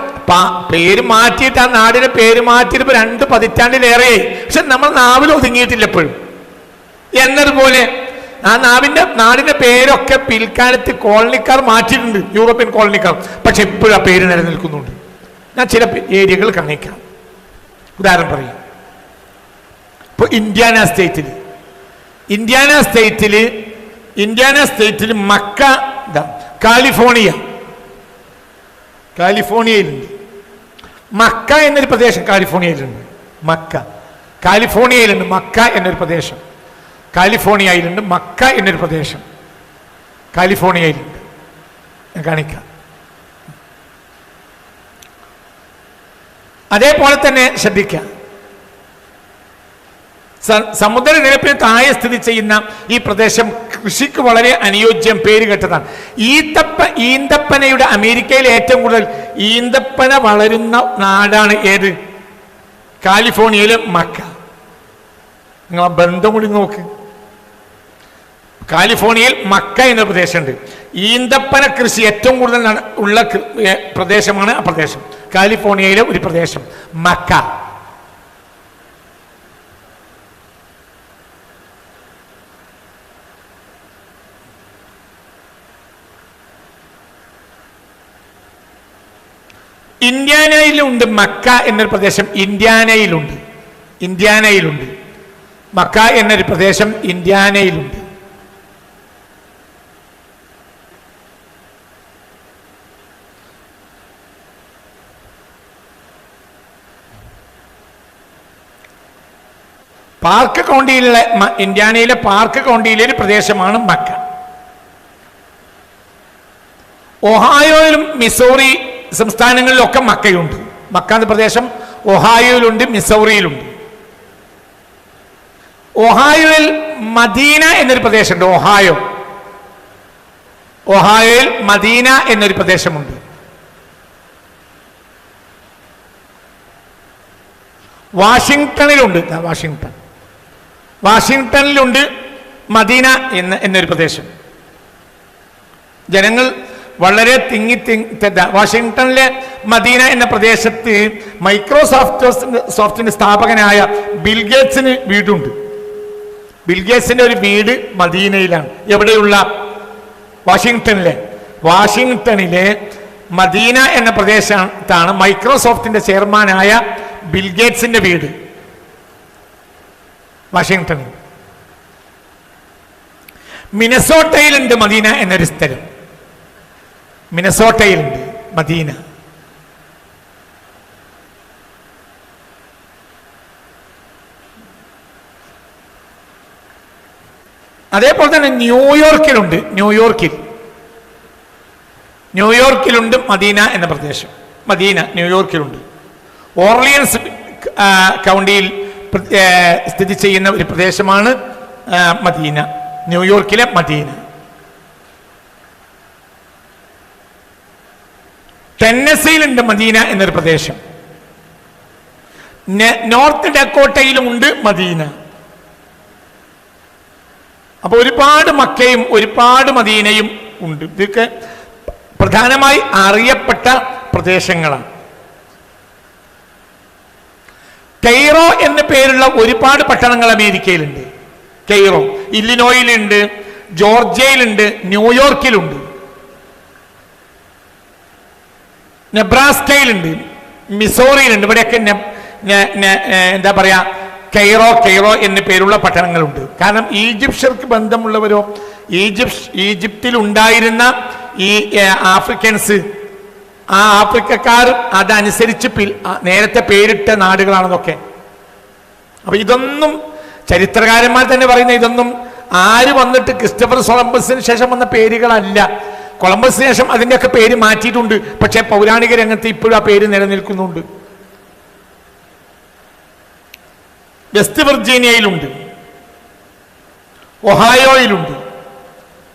പേര് മാറ്റിയിട്ട്, ആ നാടിനെ പേര് മാറ്റിയിട്ട് ഇപ്പൊ 2 പതിറ്റാണ്ടിലേറെയായി. പക്ഷെ നമ്മൾ നാവിൽ ഒതുങ്ങിയിട്ടില്ല എപ്പോഴും. എന്നതുപോലെ ആ നാടിന്റെ പേരൊക്കെ പിൽക്കാലത്ത് കോളനിക്കാർ മാറ്റിയിട്ടുണ്ട്, യൂറോപ്യൻ കോളനിക്കാർ. പക്ഷെ ഇപ്പോഴും ആ പേര് നിലനിൽക്കുന്നുണ്ട്. ഞാൻ ചില ഏരിയകൾ കാണിക്കാം. ഉദാഹരണം പറയാം. ഇപ്പൊ ഇന്ത്യാന സ്റ്റേറ്റില് മക്ക, കാലിഫോർണിയയിലുണ്ട്. മക്ക എന്നൊരു പ്രദേശം കാലിഫോർണിയയിലുണ്ട്. കാലിഫോർണിയയിലുണ്ട് മക്ക എന്നൊരു പ്രദേശം. കാലിഫോർണിയയിലുണ്ട് മക്ക എന്നൊരു പ്രദേശം. കാലിഫോർണിയയിലുണ്ട്. ഞാൻ കാണിക്കാം. അതേപോലെ തന്നെ ശ്രദ്ധിക്കാം, സമുദ്രനിരപ്പിന് താഴെ സ്ഥിതി ചെയ്യുന്ന ഈ പ്രദേശം കൃഷിക്ക് വളരെ അനുയോജ്യം, പേര് കേട്ടതാണ്. ഈന്തപ്പനയുടെ അമേരിക്കയിൽ ഏറ്റവും കൂടുതൽ ഈന്തപ്പന വളരുന്ന നാടാണ് ഏത്? കാലിഫോർണിയയിലെ മക്ക. നിങ്ങൾ ആ ബന്ധം കൂടി നോക്ക്. കാലിഫോർണിയയിൽ മക്ക എന്ന പ്രദേശമുണ്ട്. ഈന്തപ്പന കൃഷി ഏറ്റവും കൂടുതൽ ഉള്ള പ്രദേശമാണ് ആ പ്രദേശം. കാലിഫോർണിയയിലെ ഒരു പ്രദേശം മക്ക. ഇന്ത്യാനയിലുണ്ട് മക്ക എന്നൊരു പ്രദേശം. ഇന്ത്യാനയിലുണ്ട് മക്ക എന്നൊരു പ്രദേശം. ഇന്ത്യാനയിലുണ്ട്. പാർക്ക് കൗണ്ടിയിലെ ഇന്ത്യാനയിലെ പാർക്ക് കൗണ്ടിയിലെ ഒരു പ്രദേശമാണ് മക്ക. ഒഹായോയിലും മിസൗറി സംസ്ഥാനങ്ങളിലൊക്കെ മക്കയുണ്ട്. മക്ക എന്ന പ്രദേശം ഒഹായോയിലുണ്ട്, മിസൗറിയിലുണ്ട്. ഒഹായോയിൽ മദീന എന്നൊരു പ്രദേശമുണ്ട്. ഒഹായോയിൽ മദീന എന്നൊരു പ്രദേശമുണ്ട്. വാഷിംഗ്ടണിലുണ്ട് മദീന എന്നൊരു പ്രദേശം. ജനങ്ങൾ വളരെ വാഷിംഗ്ടണിലെ മദീന എന്ന പ്രദേശത്ത് മൈക്രോസോഫ്റ്റിന്റെ സ്ഥാപകനായ ബിൽഗേറ്റ്സിന് വീടുണ്ട്. ബിൽഗേറ്റ്സിന്റെ ഒരു വീട് മദീനയിലാണ്. എവിടെയുള്ള? വാഷിംഗ്ടണിലെ മദീന എന്ന പ്രദേശത്താണ് മൈക്രോസോഫ്റ്റിന്റെ ചെയർമാനായ ബിൽഗേറ്റ്സിന്റെ വീട്. വാഷിംഗ്ടണിൽ. മിനസോട്ടയിലുണ്ട് മദീന എന്നൊരു സ്ഥലം. മിനസോട്ടയിലുണ്ട് മദീന. അതേപോലെ തന്നെ ന്യൂയോർക്കിലുണ്ട്. ന്യൂയോർക്കിലുണ്ട് മദീന എന്ന പ്രദേശം. മദീന ന്യൂയോർക്കിലുണ്ട്. ഓർലിയൻസ് കൗണ്ടിയിൽ സ്ഥിതി ചെയ്യുന്ന ഒരു പ്രദേശമാണ് മദീന, ന്യൂയോർക്കിലെ മദീന. ടെന്നസിയിലുണ്ട് മദീന എന്നൊരു പ്രദേശം. നോർത്ത് ഡക്കോട്ടയിലുമുണ്ട് മദീന. അപ്പൊ ഒരുപാട് മക്കയും ഒരുപാട് മദീനയും ഉണ്ട്. ഇതൊക്കെ പ്രധാനമായി അറിയപ്പെട്ട പ്രദേശങ്ങളാണ്. കെയ്റോ എന്ന പേരുള്ള ഒരുപാട് പട്ടണങ്ങൾ അമേരിക്കയിലുണ്ട്. കെയ്റോ ഇല്ലിനോയിലുണ്ട്, ജോർജിയയിലുണ്ട്, ന്യൂയോർക്കിലുണ്ട്, നെബ്രാസ്കയിലുണ്ട്, മിസോറിയിലുണ്ട്. ഇവിടെയൊക്കെ എന്താ പറയാ കെയ്റോ എന്ന പേരുള്ള പട്ടണങ്ങളുണ്ട്. കാരണം ഈജിപ്ഷ്യർക്ക് ബന്ധമുള്ളവരോ ഈജിപ്തിൽ ഉണ്ടായിരുന്ന ഈ ആഫ്രിക്കൻസ്, ആ ആഫ്രിക്കക്കാർ അതനുസരിച്ച് നേരത്തെ പേരിട്ട നാടുകളാണെന്നൊക്കെ. അപ്പൊ ഇതൊന്നും ചരിത്രകാരന്മാർ തന്നെ പറയുന്ന ഇതൊന്നും ആര് വന്നിട്ട് ക്രിസ്റ്റഫർ കൊളംബസിന് ശേഷം വന്ന പേരുകളല്ല. കൊളംബസിന് ശേഷം അതിൻ്റെയൊക്കെ പേര് മാറ്റിയിട്ടുണ്ട്. പക്ഷെ പൗരാണിക രംഗത്ത് ഇപ്പോഴും ആ പേര് നിലനിൽക്കുന്നുണ്ട്. വെസ്റ്റ് വിർജീനിയയിലുണ്ട്, ഒഹായോയിലുണ്ട്.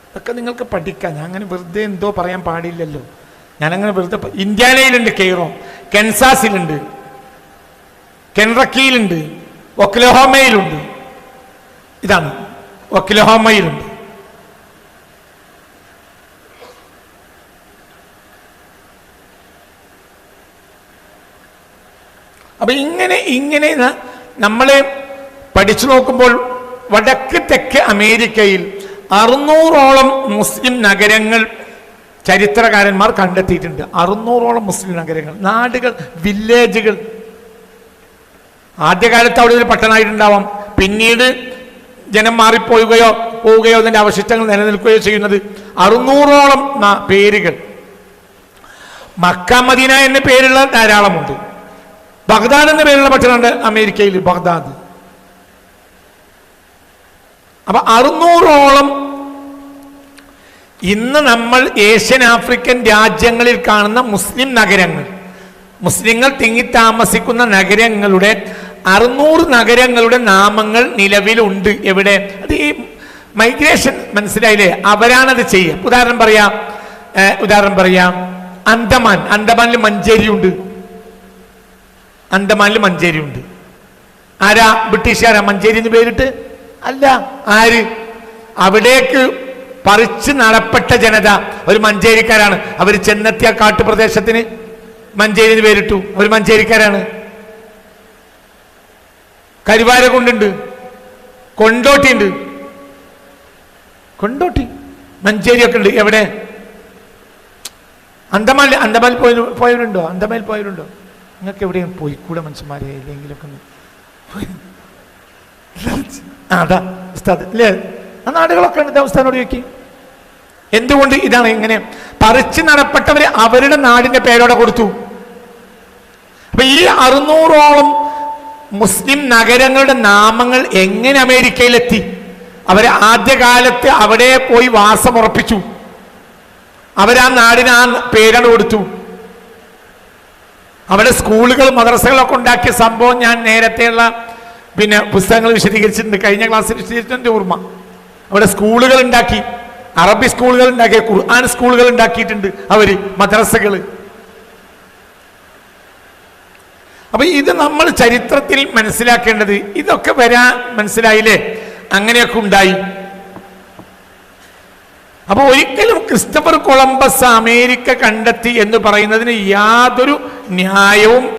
ഇതൊക്കെ നിങ്ങൾക്ക് പഠിക്കാം. ഞാൻ അങ്ങനെ വെറുതെ എന്തോ പറയാൻ പാടില്ലല്ലോ. ഞാനങ്ങനെ വെറുതെ. ഇന്ത്യാനയിലുണ്ട് കെയ്റോ, കെൻസാസിലുണ്ട്, കെൻറക്കിയിലുണ്ട്, ഒക്ലഹോമയിലുണ്ട്. ഇതാണ് ഒക്ലഹോമയിലുണ്ട്. അപ്പൊ ഇങ്ങനെ നമ്മളെ പഠിച്ചു നോക്കുമ്പോൾ വടക്ക് തെക്ക് അമേരിക്കയിൽ 600ഓളം മുസ്ലിം നഗരങ്ങൾ ചരിത്രകാരന്മാർ കണ്ടെത്തിയിട്ടുണ്ട്. 600ഓളം മുസ്ലിം നഗരങ്ങൾ, നാടുകൾ, വില്ലേജുകൾ. ആദ്യകാലത്ത് അവിടെ ഒരു പട്ടണമായിട്ടുണ്ടാവാം. പിന്നീട് ജനം മാറിപ്പോവുകയോ അതിൻ്റെ അവശിഷ്ടങ്ങൾ നിലനിൽക്കുകയോ ചെയ്യുന്നത്. 600ഓളം പേരുകൾ. മക്ക മദീന എന്ന പേരുള്ള ധാരാളമുണ്ട്. ബഗ്ദാദ് എന്ന പേരുള്ള പട്ടണമുണ്ട് അമേരിക്കയിൽ, ബഗ്ദാദ്. അപ്പൊ 600ഓളം ഇന്ന് നമ്മൾ ഏഷ്യൻ ആഫ്രിക്കൻ രാജ്യങ്ങളിൽ കാണുന്ന മുസ്ലിം നഗരങ്ങൾ, മുസ്ലിങ്ങൾ തിങ്ങി താമസിക്കുന്ന നഗരങ്ങളുടെ 600 നഗരങ്ങളുടെ നാമങ്ങൾ നിലവിലുണ്ട്. എവിടെ? അത് ഈ മൈഗ്രേഷൻ, മനസ്സിലായില്ലേ? അവരാണത് ചെയ്യുക. ഉദാഹരണം പറയാം അന്തമാനിൽ മഞ്ചേരി ഉണ്ട്. ആരാ? ബ്രിട്ടീഷുകാരാ മഞ്ചേരി എന്ന് പേരിട്ട്? അല്ല. ആര്? അവിടേക്ക് പറിച്ച് നടപ്പെട്ട ജനത ഒരു മഞ്ചേരിക്കാരാണ്. അവർ ചെന്നെത്തിയ കാട്ടുപ്രദേശത്തിന് മഞ്ചേരി എന്ന് പേരിട്ടു. അവർ മഞ്ചേരിക്കാരാണ്. കരുവാരക്കുണ്ടുണ്ട്, കൊണ്ടോട്ടി, മഞ്ചേരിയൊക്കെ ഉണ്ട്. എവിടെ? അന്തമാനിൽ പോയവരുണ്ടോ? നിങ്ങൾക്ക് എവിടെയും പോയിക്കൂടെ മനുഷ്യന്മാരെ? ഇല്ലെങ്കിലൊക്കെ അതാ ഉസ്താദ് അല്ലേ? ആ നാടുകളൊക്കെ ഉണ്ട്. ഉസ്താദിനോട് ചോദിക്കി. എന്തുകൊണ്ട്? ഇതാണ് ഇങ്ങനെ പറിച്ചു നടപ്പെട്ടവര് അവരുടെ നാടിന്റെ പേരോടെ കൊടുത്തു. അപ്പൊ ഈ 600ഓളം മുസ്ലിം നഗരങ്ങളുടെ നാമങ്ങൾ എങ്ങനെ അമേരിക്കയിലെത്തി? അവര് ആദ്യകാലത്ത് അവിടെ പോയി വാസമുറപ്പിച്ചു. അവരാ നാടിന് ആ പേരാണ് കൊടുത്തു. അവിടെ സ്കൂളുകൾ, മദ്രസകളൊക്കെ ഉണ്ടാക്കിയ സംഭവം ഞാൻ നേരത്തെയുള്ള പുസ്തകങ്ങൾ വിശദീകരിച്ചിട്ടുണ്ട്. കഴിഞ്ഞ ക്ലാസ്സിൽ വിശദീകരിച്ചിട്ടുണ്ട് ഓർമ്മ. അവിടെ സ്കൂളുകൾ ഉണ്ടാക്കി, അറബി സ്കൂളുകൾ ഉണ്ടാക്കി, ഖുർആൻ സ്കൂളുകൾ ഉണ്ടാക്കിയിട്ടുണ്ട് അവര്, മദ്രസകൾ. അപ്പൊ ഇത് നമ്മൾ ചരിത്രത്തിൽ മനസ്സിലാക്കേണ്ടത്. ഇതൊക്കെ മനസ്സിലായില്ലേ? അങ്ങനെയൊക്കെ ഉണ്ടായി. അപ്പൊ ഒരിക്കലും ക്രിസ്റ്റഫർ കൊളംബസ് അമേരിക്ക കണ്ടെത്തി എന്ന് പറയുന്നതിന് യാതൊരു ന്യായവും